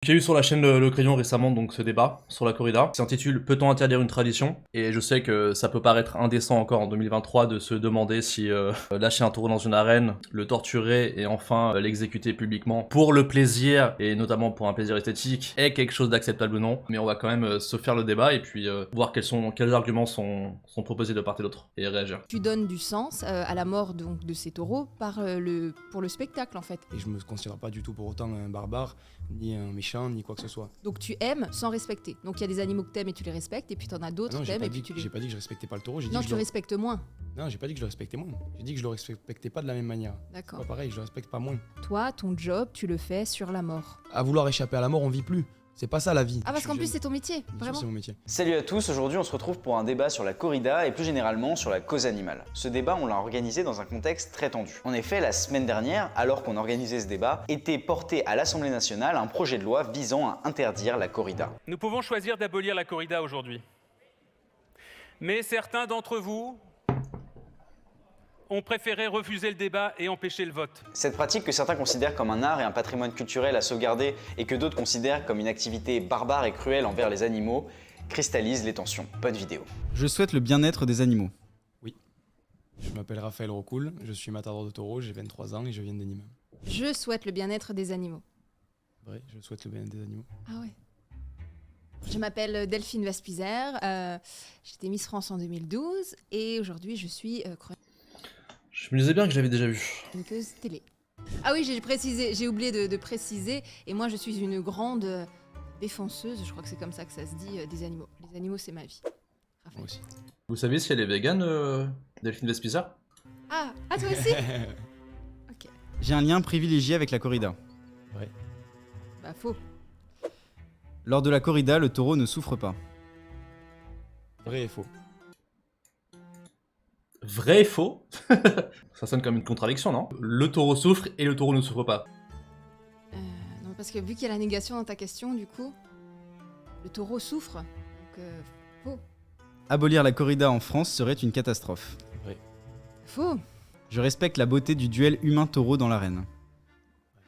Il y a eu sur la chaîne Le Crayon récemment donc ce débat sur la corrida qui s'intitule Peut-on interdire une tradition? Et je sais que ça peut paraître indécent encore en 2023 de se demander si lâcher un taureau dans une arène, le torturer et enfin l'exécuter publiquement pour le plaisir et notamment pour un plaisir esthétique est quelque chose d'acceptable ou non. Mais on va quand même se faire le débat et puis voir quels arguments sont proposés de part et d'autre et réagir. Tu donnes du sens à la mort donc, de ces taureaux pour le spectacle en fait. Et je me considère pas du tout pour autant un barbare, ni un méchant, ni quoi que ce soit. Donc tu aimes sans respecter. Donc il y a des animaux que t'aimes et tu les respectes, et puis t'en as d'autres Ah non, que t'aimes et puis tu les... j'ai pas dit que je respectais pas le taureau, Non, tu respectes moins. Non, j'ai pas dit que je le respectais moins. J'ai dit que je le respectais pas de la même manière. D'accord. Pas pareil, je le respecte pas moins. Toi, ton job, tu le fais sur la mort. À vouloir échapper à la mort, on vit plus. C'est pas ça la vie. Ah parce qu'en plus c'est ton métier, Bien sûr, vraiment. c'est mon métier. Salut à tous, aujourd'hui on se retrouve pour un débat sur la corrida et plus généralement sur la cause animale. Ce débat on l'a organisé dans un contexte très tendu. En effet, la semaine dernière, alors qu'on organisait ce débat, était porté à l'Assemblée nationale un projet de loi visant à interdire la corrida. Nous pouvons choisir d'abolir la corrida aujourd'hui. Mais certains d'entre vous ont préféré refuser le débat et empêcher le vote. Cette pratique que certains considèrent comme un art et un patrimoine culturel à sauvegarder et que d'autres considèrent comme une activité barbare et cruelle envers les animaux cristallise les tensions. Bonne vidéo. Je souhaite le bien-être des animaux. Je m'appelle Raphaël Rocoul, je suis matador de taureau, j'ai 23 ans et je viens de Nîmes. Je souhaite le bien-être des animaux. Vrai, je souhaite le bien-être des animaux. Ah ouais. Je m'appelle Delphine Vespizer, j'étais Miss France en 2012 et aujourd'hui je suis Je me disais bien que je l'avais déjà vu. chroniqueuse télé. Ah oui, j'ai oublié de préciser, et moi je suis une grande défenseuse, je crois que c'est comme ça que ça se dit, des animaux. Les animaux c'est ma vie. Raphaël. Moi aussi. Vous savez si elle est végane, Delphine Vespizer? Ah, toi aussi. Ok, J'ai un lien privilégié avec la corrida. bah faux. Lors de la corrida, le taureau ne souffre pas. Vrai et faux. Vrai et faux? Ça sonne comme une contradiction, non? Le taureau souffre et le taureau ne souffre pas. Non, parce que vu qu'il y a la négation dans ta question, du coup, le taureau souffre, donc faux. Abolir la corrida en France serait une catastrophe. Faux. Je respecte la beauté du duel humain-taureau dans l'arène.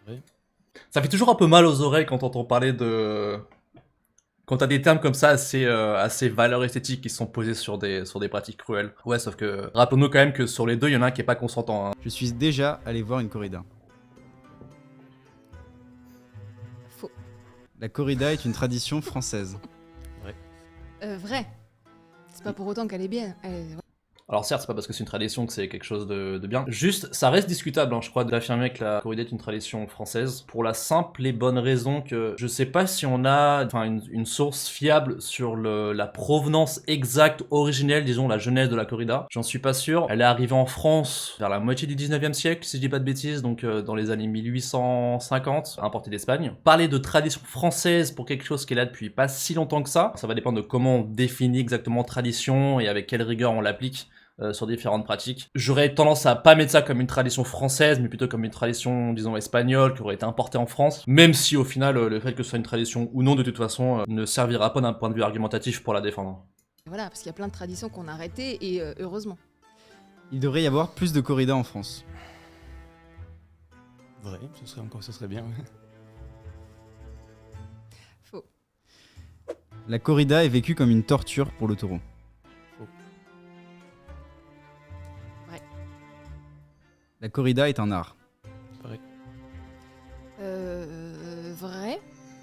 Vrai. Ça fait toujours un peu mal aux oreilles quand on entend parler de... Quand t'as des termes comme ça, assez valeurs esthétiques qui sont posées sur des pratiques cruelles. Ouais, sauf que rappelons-nous quand même que sur les deux, il y en a un qui est pas consentant. Hein. Je suis déjà allé voir une corrida. Faux. La corrida est une tradition française. Vrai. C'est pas pour autant qu'elle est bien. Alors certes, c'est pas parce que c'est une tradition que c'est quelque chose de bien. Juste, ça reste discutable, hein, je crois, d'affirmer que la corrida est une tradition française, pour la simple et bonne raison que je sais pas si on a une source fiable sur la provenance exacte, originelle, disons, la genèse de la corrida. J'en suis pas sûr. Elle est arrivée en France vers la moitié du 19e siècle, si je dis pas de bêtises, donc dans les années 1850, importée d'Espagne. Parler de tradition française pour quelque chose qui est là depuis pas si longtemps que ça va dépendre de comment on définit exactement tradition et avec quelle rigueur on l'applique. Sur différentes pratiques. J'aurais tendance à pas mettre ça comme une tradition française, mais plutôt comme une tradition, disons, espagnole, qui aurait été importée en France, même si au final, le fait que ce soit une tradition ou non, de toute façon, ne servira pas d'un point de vue argumentatif pour la défendre. Voilà, parce qu'il y a plein de traditions qu'on a arrêtées, et heureusement. Il devrait y avoir plus de corridas en France. Vrai, ce serait bien. Ouais. Faux. La corrida est vécue comme une torture pour le taureau. La corrida est un art. Vrai.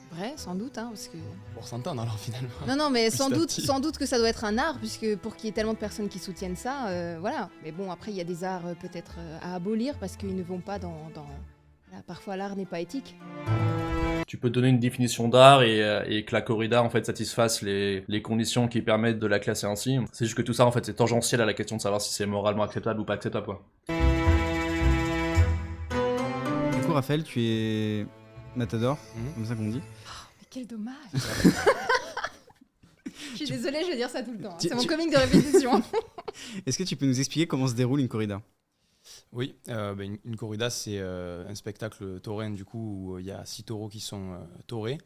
Vrai, sans doute, hein, parce que... Pour s'entendre alors finalement. Non, mais Petit à petit. sans doute que ça doit être un art, puisque pour qu'il y ait tellement de personnes qui soutiennent ça, voilà. Mais bon, après, il y a des arts peut-être à abolir, parce qu'ils ne vont pas dans... Voilà, parfois, l'art n'est pas éthique. Tu peux donner une définition d'art et que la corrida en fait satisfasse les conditions qui permettent de la classer ainsi. C'est juste que tout ça en fait c'est tangentiel à la question de savoir si c'est moralement acceptable ou pas acceptable quoi. Du coup, Raphaël, tu es matador, comme ça qu'on dit. Mais quel dommage. Je suis désolée, je vais dire ça tout le temps. hein. C'est mon tu- comique de répétition. Est-ce que tu peux nous expliquer comment se déroule une corrida? Oui, une corrida c'est un spectacle taurin du coup où il y a 6 taureaux qui sont taurés.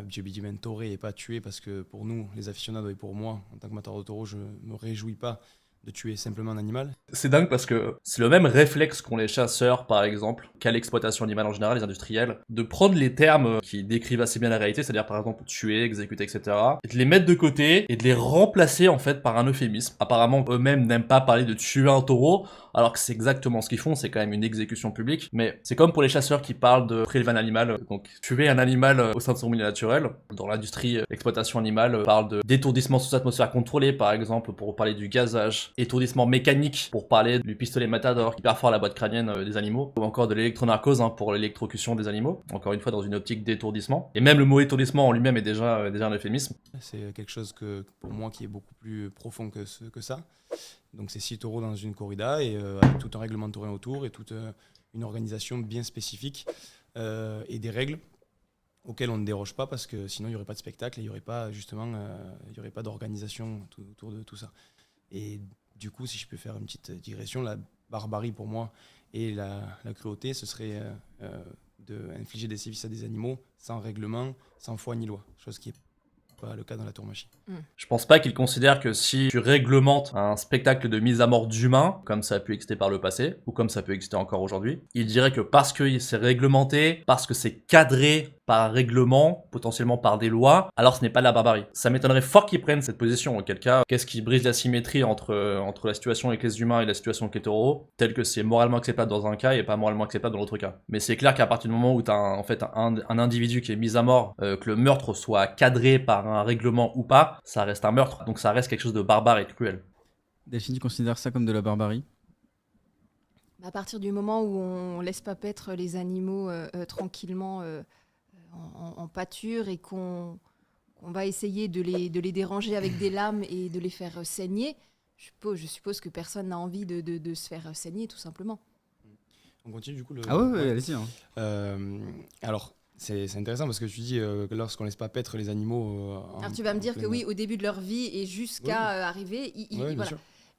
J'ai dit même taurés et pas tués parce que pour nous, les aficionados et pour moi, en tant que matador de taureau, je me réjouis pas de tuer simplement un animal. C'est dingue parce que c'est le même réflexe qu'ont les chasseurs, par exemple, qu'à l'exploitation animale en général, les industriels, de prendre les termes qui décrivent assez bien la réalité, c'est-à-dire par exemple tuer, exécuter, etc., et de les mettre de côté et de les remplacer en fait par un euphémisme. Apparemment, eux-mêmes n'aiment pas parler de tuer un taureau, alors que c'est exactement ce qu'ils font, c'est quand même une exécution publique. Mais c'est comme pour les chasseurs qui parlent de prélever un animal, donc tuer un animal au sein de son milieu naturel. Dans l'industrie, l'exploitation animale parle de d'étourdissement sous atmosphère contrôlée, par exemple, pour parler du gazage, étourdissement mécanique pour parler du pistolet Matador qui perfore la boîte crânienne des animaux, ou encore de l'électronarcose pour l'électrocution des animaux, encore une fois dans une optique d'étourdissement. Et même le mot étourdissement en lui-même est déjà un euphémisme. C'est quelque chose que, pour moi, qui est beaucoup plus profond que ça. Donc c'est 6 taureaux dans une corrida et avec tout un règlement taurin autour et toute une organisation bien spécifique et des règles auxquelles on ne déroge pas parce que sinon il n'y aurait pas de spectacle et il n'y aurait pas justement il y aurait pas d'organisation autour de tout ça. Et du coup, si je peux faire une petite digression, la barbarie pour moi et la cruauté, ce serait d'infliger des sévices à des animaux sans règlement, sans foi ni loi, chose qui est pas le cas dans la tauromachie. Je pense pas qu'ils considèrent que si tu réglementes un spectacle de mise à mort d'humains, comme ça a pu exister par le passé, ou comme ça peut exister encore aujourd'hui, ils diraient que parce que c'est réglementé, parce que c'est cadré par un règlement, potentiellement par des lois, alors ce n'est pas de la barbarie. Ça m'étonnerait fort qu'ils prennent cette position, auquel cas, qu'est-ce qui brise la symétrie entre la situation avec les humains et la situation avec les taureaux, tel que c'est moralement acceptable dans un cas et pas moralement acceptable dans l'autre cas. Mais c'est clair qu'à partir du moment où tu as un individu qui est mis à mort, que le meurtre soit cadré par un règlement ou pas, ça reste un meurtre, donc ça reste quelque chose de barbare et de cruel. Delphine, tu considères ça comme de la barbarie? À partir du moment où on laisse pas paître les animaux tranquillement en pâture et qu'on va essayer de les déranger avec des lames et de les faire saigner, je suppose que personne n'a envie de se faire saigner, tout simplement. On continue du coup Ah ouais, allez-y. Hein. Alors, c'est intéressant parce que tu dis que lorsqu'on laisse pas paître les animaux... Alors tu vas me dire que oui, au début de leur vie et jusqu'à arriver, voilà.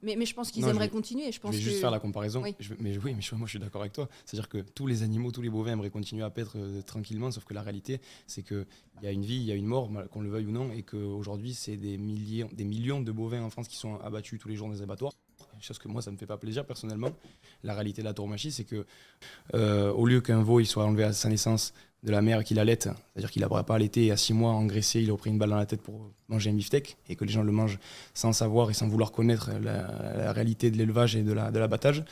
Mais je pense qu'ils aimeraient continuer. Je vais juste faire la comparaison. Oui. Moi je suis d'accord avec toi. C'est-à-dire que tous les animaux, tous les bovins aimeraient continuer à paître tranquillement, sauf que la réalité, c'est qu'il y a une vie, il y a une mort, qu'on le veuille ou non, et qu'aujourd'hui, c'est des millions de bovins en France qui sont abattus tous les jours dans les abattoirs. Chose que moi, ça me fait pas plaisir personnellement. La réalité de la tauromachie, c'est que au lieu qu'un veau il soit enlevé à sa naissance de la mère qu'il allaite, c'est-à-dire qu'il n'aura pas allaité et à 6 mois engraissé, il a pris une balle dans la tête pour manger un beefsteak et que les gens le mangent sans savoir et sans vouloir connaître la réalité de l'élevage et de l'abattage.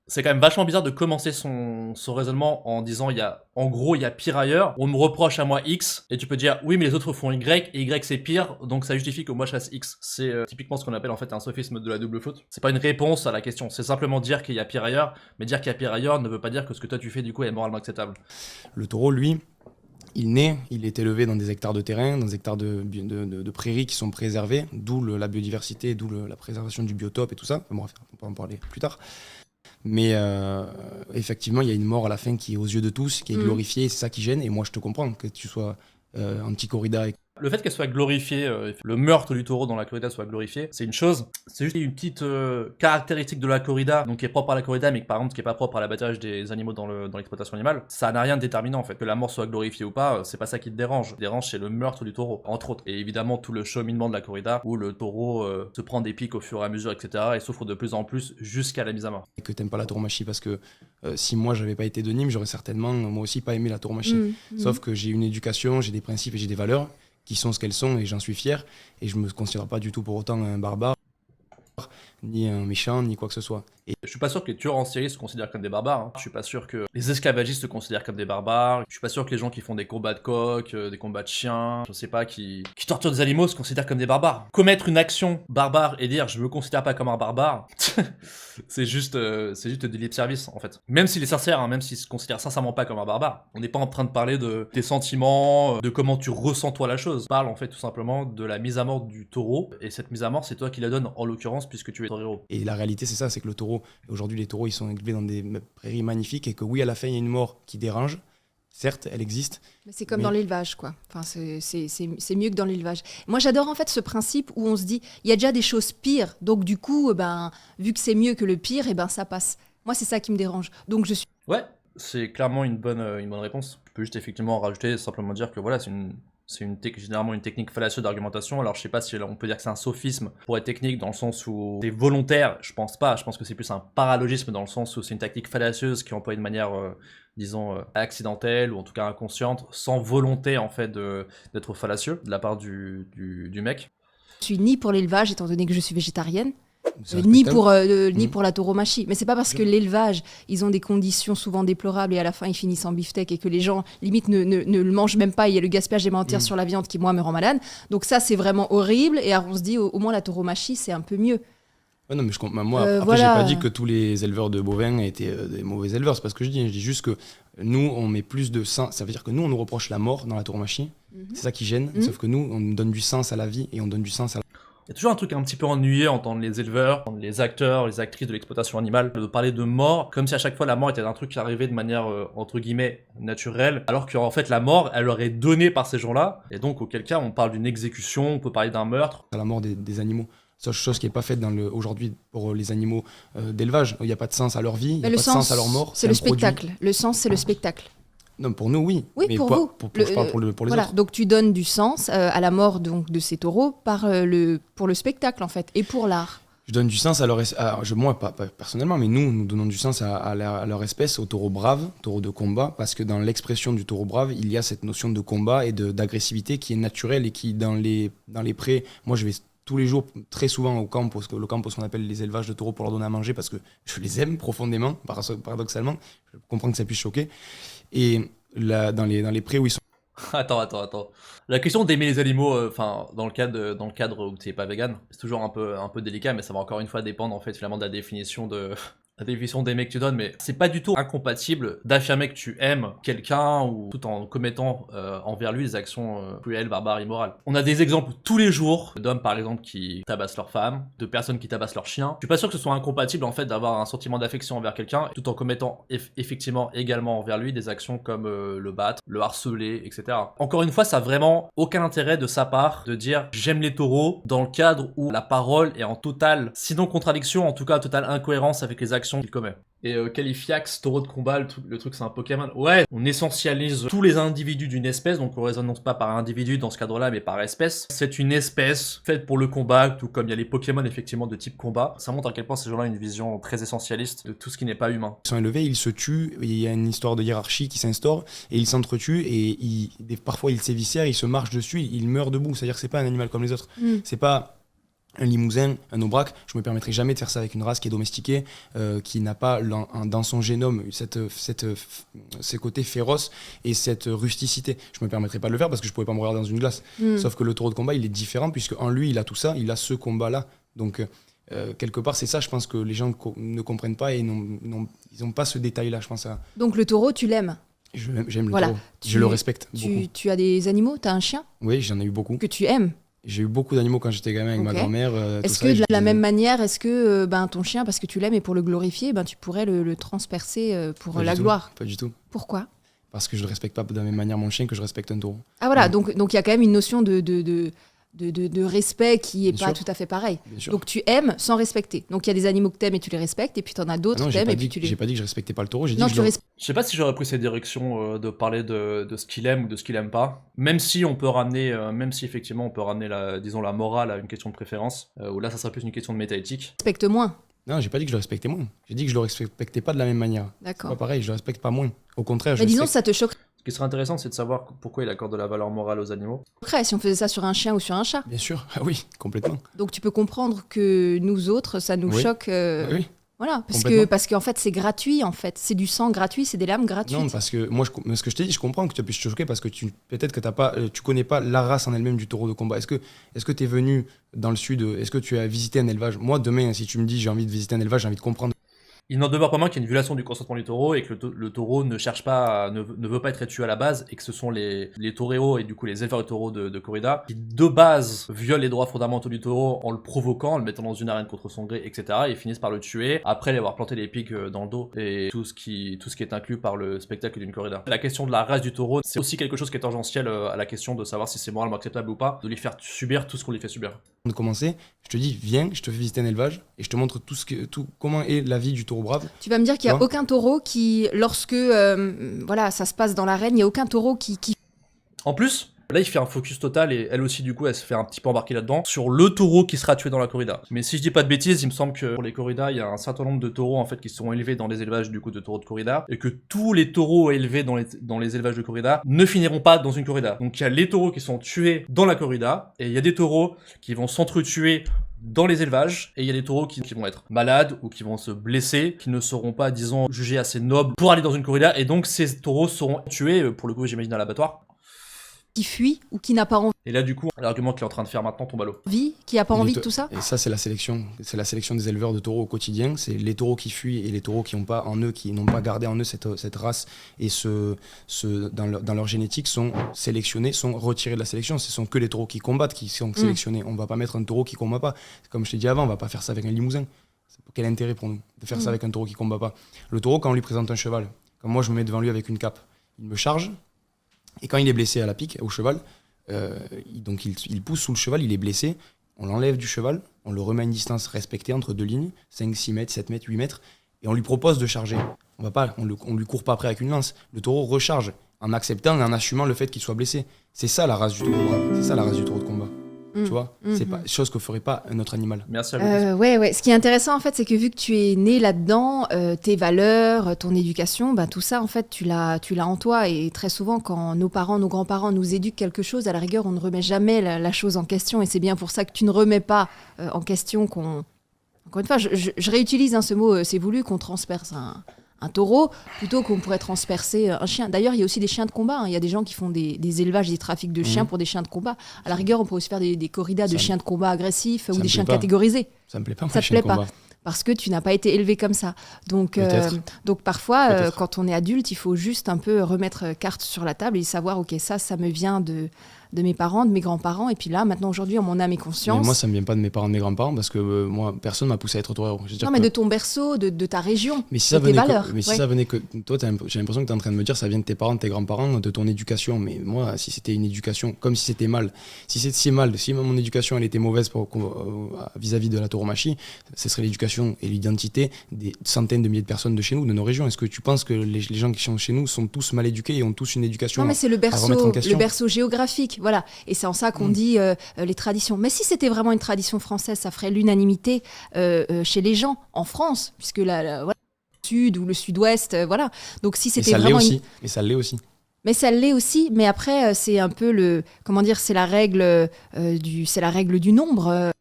C'est quand même vachement bizarre de commencer son raisonnement en disant il y a pire ailleurs, on me reproche à moi X, et tu peux dire oui mais les autres font Y, et Y c'est pire, donc ça justifie que moi je fasse X. C'est typiquement ce qu'on appelle en fait un sophisme de la double faute. C'est pas une réponse à la question, c'est simplement dire qu'il y a pire ailleurs, mais dire qu'il y a pire ailleurs ne veut pas dire que ce que toi tu fais du coup est moralement acceptable. Le taureau, lui, il est élevé dans des hectares de terrain, dans des hectares de prairies qui sont préservées, d'où la biodiversité, d'où la préservation du biotope et tout ça. On peut en parler plus tard. Mais effectivement, il y a une mort à la fin qui est aux yeux de tous, qui est glorifiée, et c'est ça qui gêne. Et moi, je te comprends que tu sois anti-corrida. Le fait qu'elle soit glorifiée, le meurtre du taureau dans la corrida soit glorifié, c'est une chose. C'est juste une petite caractéristique de la corrida, donc qui est propre à la corrida, mais par contre qui est pas propre à l'abattage des animaux dans l'exploitation animale. Ça n'a rien de déterminant en fait. Que la mort soit glorifiée ou pas, c'est pas ça qui te dérange. Ce qui te dérange, c'est le meurtre du taureau, entre autres. Et évidemment tout le cheminement de la corrida, où le taureau se prend des pics au fur et à mesure, etc. et souffre de plus en plus jusqu'à la mise à mort. Et que t'aimes pas la tauromachie parce que si moi j'avais pas été de Nîmes, j'aurais certainement moi aussi pas aimé la tauromachie. Sauf que j'ai une éducation, j'ai des principes et j'ai des valeurs qui sont ce qu'elles sont et j'en suis fier et je me considère pas du tout pour autant un barbare ni un méchant ni quoi que ce soit. Et je suis pas sûr que les tueurs en série se considèrent comme des barbares, hein. Je suis pas sûr que les esclavagistes se considèrent comme des barbares. Je suis pas sûr que les gens qui font des combats de coqs, des combats de chiens, je sais pas, qui torturent des animaux se considèrent comme des barbares. Commettre une action barbare et dire je me considère pas comme un barbare, c'est juste du lip service en fait. Même s'il est sincère, hein, même s'il se considère sincèrement pas comme un barbare, on n'est pas en train de parler de tes sentiments, de comment tu ressens toi la chose. On parle en fait tout simplement de la mise à mort du taureau, et cette mise à mort c'est toi qui la donnes en l'occurrence puisque tu es torero. Et la réalité c'est ça, c'est que le taureau, aujourd'hui les taureaux ils sont élevés dans des prairies magnifiques et que oui à la fin il y a une mort qui dérange, certes elle existe. Mais c'est comme dans l'élevage quoi, enfin, c'est mieux que dans l'élevage. Moi j'adore en fait ce principe où on se dit il y a déjà des choses pires, donc du coup vu que c'est mieux que le pire, ça passe. Moi c'est ça qui me dérange, donc je suis... Ouais, c'est clairement une bonne réponse. Je peux juste effectivement rajouter, simplement dire que voilà, c'est généralement une technique fallacieuse d'argumentation. Alors je sais pas si on peut dire que c'est un sophisme pour être technique dans le sens où c'est volontaire, je pense pas, je pense que c'est plus un paralogisme dans le sens où c'est une tactique fallacieuse qui est employée de manière, disons, accidentelle ou en tout cas inconsciente, sans volonté en fait d'être fallacieux de la part du mec. Je suis ni pour l'élevage, étant donné que je suis végétarienne, C'est ni respectable. pour la tauromachie. Mais c'est pas parce que l'élevage, ils ont des conditions souvent déplorables et à la fin ils finissent en beefsteak et que les gens limite ne le mangent même pas. Il y a le gaspillage alimentaire sur la viande qui moi me rend malade. Donc ça c'est vraiment horrible. Et alors, on se dit au moins la tauromachie c'est un peu mieux. Ouais, non, mais moi, après, voilà. j'ai pas dit que tous les éleveurs de bovins étaient des mauvais éleveurs, c'est pas ce que je dis. Je dis juste que nous, on met plus de sens. Ça veut dire que nous, on nous reproche la mort dans la tauromachie. C'est ça qui gêne. Sauf que nous, on donne du sens à la vie et on donne du sens à la... Il y a toujours un truc un petit peu ennuyeux entendre les éleveurs, entendre les acteurs, les actrices de l'exploitation animale de parler de mort, comme si à chaque fois la mort était un truc qui arrivait de manière entre guillemets naturelle, alors qu'en fait la mort elle leur est donnée par ces gens-là, et donc auquel cas on parle d'une exécution, on peut parler d'un meurtre. à la mort des animaux. C'est chose qui n'est pas faite aujourd'hui pour les animaux d'élevage. Il n'y a pas de sens à leur vie, il n'y a pas de sens à leur mort. C'est le un produit. spectacle. Le sens c'est le spectacle. Non, pour nous, oui. Oui, mais pour pas- vous. je parle pour les voilà, autres. donc tu donnes du sens à la mort donc, de ces taureaux pour le spectacle en fait, et pour l'art. Je donne du sens à leur moi, pas personnellement, mais nous donnons du sens à leur espèce, aux taureaux braves, taureaux de combat, parce que dans l'expression du taureau brave, il y a cette notion de combat et d'agressivité qui est naturelle et qui, dans les prés, moi je vais tous les jours, très souvent au camp, parce que le camp, ce qu'on appelle les élevages de taureaux pour leur donner à manger, parce que je les aime profondément, paradoxalement, je comprends que ça puisse choquer. Et là, dans les prés où ils sont... Attends. La question d'aimer les animaux, enfin dans le cadre où tu n'es pas vegan, c'est toujours un peu délicat, mais ça va encore une fois dépendre en fait finalement de la définition d'aimer que tu donnes, mais c'est pas du tout incompatible d'affirmer que tu aimes quelqu'un ou tout en commettant envers lui des actions cruelles, barbares, immorales. On a des exemples tous les jours d'hommes par exemple qui tabassent leur femme, de personnes qui tabassent leur chien. Je suis pas sûr que ce soit incompatible en fait d'avoir un sentiment d'affection envers quelqu'un tout en commettant effectivement également envers lui des actions comme le battre, le harceler, etc. Encore une fois, ça a vraiment aucun intérêt de sa part de dire j'aime les taureaux dans le cadre où la parole est en totale, sinon contradiction, en tout cas totale incohérence avec les actions qu'il commet. Et Califiax, taureau de combat, le truc c'est un Pokémon. Ouais, on essentialise tous les individus d'une espèce, donc on raisonne pas par individu dans ce cadre-là, mais par espèce. C'est une espèce faite pour le combat, tout comme il y a les Pokémon effectivement de type combat. Ça montre à quel point ces gens-là ont une vision très essentialiste de tout ce qui n'est pas humain. Ils sont élevés, ils se tuent, il y a une histoire de hiérarchie qui s'instaure, et ils s'entretuent, et parfois ils s'éviscèrent, ils se marchent dessus, ils meurent debout. C'est-à-dire que c'est pas un animal comme les autres. C'est pas un limousin, un aubrac. Je me permettrai jamais de faire ça avec une race qui est domestiquée, qui n'a pas dans son génome ces côtés féroces et cette rusticité. Je me permettrai pas de le faire parce que je pourrais pas mourir dans une glace. Sauf que le taureau de combat, il est différent puisque en lui, il a tout ça, il a ce combat-là. Donc quelque part, c'est ça, je pense que les gens ne comprennent pas et ils n'ont pas ce détail-là, je pense. Donc le taureau, tu l'aimes. J'aime le Voilà. taureau. Je le respecte beaucoup. Tu as des animaux, tu as un chien Oui, j'en ai eu beaucoup. que tu aimes. J'ai eu beaucoup d'animaux quand j'étais gamin avec ma Ok. grand-mère. Est-ce que de la même manière, est-ce que ton chien, parce que tu l'aimes et pour le glorifier, tu pourrais le transpercer pour la gloire? Pas du tout. Pourquoi? Parce que je ne respecte pas de la même manière mon chien que je respecte un taureau. Ah voilà, Mm. donc il y a quand même une notion de respect qui est Bien pas sûr. tout à fait pareil. Bien sûr. Donc tu aimes sans respecter. Donc il y a des animaux que tu aimes et tu les respectes, et puis tu en as Ah d'autres non, que j'ai tu aimes pas, et puis dit, tu les... j'ai pas dit que je respectais pas le taureau. J'ai dit Non, que tu je le- respectes. Je sais pas si j'aurais pris cette direction de parler de ce qu'il aime ou de ce qu'il aime pas. Même si on peut ramener, même si effectivement on peut ramener la morale à une question de préférence, où là ça serait plus une question de métaéthique. Respecte moins. Non, j'ai pas dit que je le respectais moins. J'ai dit que je le respectais pas de la même manière. C'est D'accord. pas pareil, je le respecte pas moins. Au contraire, je Mais disons, respecte. ça te choquerait Ce qui serait intéressant, c'est de savoir pourquoi il accorde de la valeur morale aux animaux. si on faisait ça sur un chien ou sur un chat. Bien sûr, ah oui, complètement. Donc tu peux comprendre que nous autres, ça nous Oui. choque. Oui. Voilà, Complètement. parce qu'en fait c'est gratuit, en fait. C'est du sang gratuit, c'est des larmes gratuites. Non, parce que moi, ce que je t'ai dit, je comprends que tu puisses te choquer parce que peut-être que tu connais pas la race en elle-même du taureau de combat. Est-ce que tu es venu dans le sud, est-ce que tu as visité un élevage? Moi, demain, si tu me dis j'ai envie de visiter un élevage, j'ai envie de comprendre. Il n'en demeure pas moins qu'il y a une violation du consentement du taureau et que le taureau ne cherche pas, ne veut pas être tué à la base et que ce sont les toreros et du coup les éleveurs de taureaux de corrida qui de base violent les droits fondamentaux du taureau en le provoquant, en le mettant dans une arène contre son gré, etc. et finissent par le tuer après lui avoir planté les pics dans le dos et tout ce qui est inclus par le spectacle d'une corrida. La question de la race du taureau, c'est aussi quelque chose qui est tangentiel à la question de savoir si c'est moralement acceptable ou pas de lui faire subir tout ce qu'on lui fait subir. De commencer, je te dis viens, je te fais visiter un élevage et je te montre comment est la vie du taureau brave. Tu vas me dire qu'il n'y a Quoi aucun taureau qui, lorsque ça se passe dans l'arène, il n'y a aucun taureau qui... En plus, Là, il fait un focus total et elle aussi, du coup, elle se fait un petit peu embarquer là-dedans sur le taureau qui sera tué dans la corrida. Mais si je dis pas de bêtises, il me semble que pour les corridas, il y a un certain nombre de taureaux en fait qui sont élevés dans les élevages du coup de taureaux de corrida et que tous les taureaux élevés dans les élevages de corrida ne finiront pas dans une corrida. Donc il y a les taureaux qui sont tués dans la corrida et il y a des taureaux qui vont s'entretuer dans les élevages, et il y a des taureaux qui vont être malades ou qui vont se blesser, qui ne seront pas, disons, jugés assez nobles pour aller dans une corrida, et donc ces taureaux seront tués, pour le coup, j'imagine, à l'abattoir. Qui fuit ou qui n'a pas Et là, du coup, l'argument qu'il est en train de faire maintenant tombe à l'eau. envie, qui n'a pas envie de tout ça. Et ça, c'est la sélection. C'est la sélection des éleveurs de taureaux au quotidien. C'est les taureaux qui fuient et les taureaux qui n'ont pas en eux, qui n'ont pas gardé en eux cette race et dans leur génétique sont sélectionnés, sont retirés de la sélection. Ce sont que les taureaux qui combattent qui sont sélectionnés. On va pas mettre un taureau qui combat pas. Comme je t'ai dit avant, on va pas faire ça avec un limousin. Quel intérêt pour nous de faire ça avec un taureau qui combat pas? Le taureau, quand on lui présente un cheval, comme moi je me mets devant lui avec une cape, il me charge et quand il est blessé à la pique, au cheval, donc il pousse sous le cheval, il est blessé, on l'enlève du cheval, on le remet à une distance respectée entre deux lignes, 5, 6 mètres, 7 mètres, 8 mètres, et on lui propose de charger. On lui court pas après avec une lance. Le taureau recharge en acceptant et en assumant le fait qu'il soit blessé. C'est ça la race du taureau brave. C'est ça la race du taureau de combat. Tu vois, c'est pas chose que ferait pas un autre animal. Merci à vous. Ouais. Ce qui est intéressant en fait, c'est que vu que tu es né là-dedans, tes valeurs, ton éducation, tout ça en fait, tu l'as en toi. Et très souvent, quand nos parents, nos grands-parents nous éduquent quelque chose, à la rigueur, on ne remet jamais la chose en question. Et c'est bien pour ça que tu ne remets pas en question qu'on. Encore une fois, je réutilise ce mot. C'est voulu qu'on transperce un taureau plutôt qu'on pourrait transpercer un chien. D'ailleurs, il y a aussi des chiens de combat. Il y a des gens qui font des élevages, des trafics de chiens pour des chiens de combat. À la rigueur, on pourrait aussi faire des corridas de chiens de combat agressifs ou des chiens catégorisés. Ça me plaît pas, moi, ça les te chiens plaît de pas combat. parce que tu n'as pas été élevé comme ça. Donc parfois, quand on est adulte, il faut juste un peu remettre carte sur la table et savoir, ok, ça me vient de mes parents, de mes grands-parents. Et puis là, maintenant, aujourd'hui, en mon âme et conscience. Mais moi, ça me vient pas de mes parents, de mes grands-parents, parce que moi, personne m'a poussé à être taureau. Non, mais de ton berceau, de ta région, mais si de ça tes venait valeurs. si ça venait que toi, j'ai l'impression que tu es en train de me dire ça vient de tes parents, de tes grands-parents, de ton éducation. Mais moi, si c'était une éducation, comme si c'était mal, si mon éducation elle était mauvaise vis-à-vis de la tauromachie, ce serait l'éducation et l'identité des centaines de milliers de personnes de chez nous, de nos régions. Est-ce que tu penses que les gens qui sont chez nous sont tous mal éduqués et ont tous une éducation Non, mais c'est le à remettre en question? le berceau géographique, voilà. Et c'est en ça qu'on dit les traditions. Mais si c'était vraiment une tradition française, ça ferait l'unanimité chez les gens en France, puisque voilà, le sud ou le sud-ouest, voilà. Donc si c'était vraiment Et ça l'est aussi. Mais ça l'est aussi, mais après c'est un peu c'est la règle du nombre.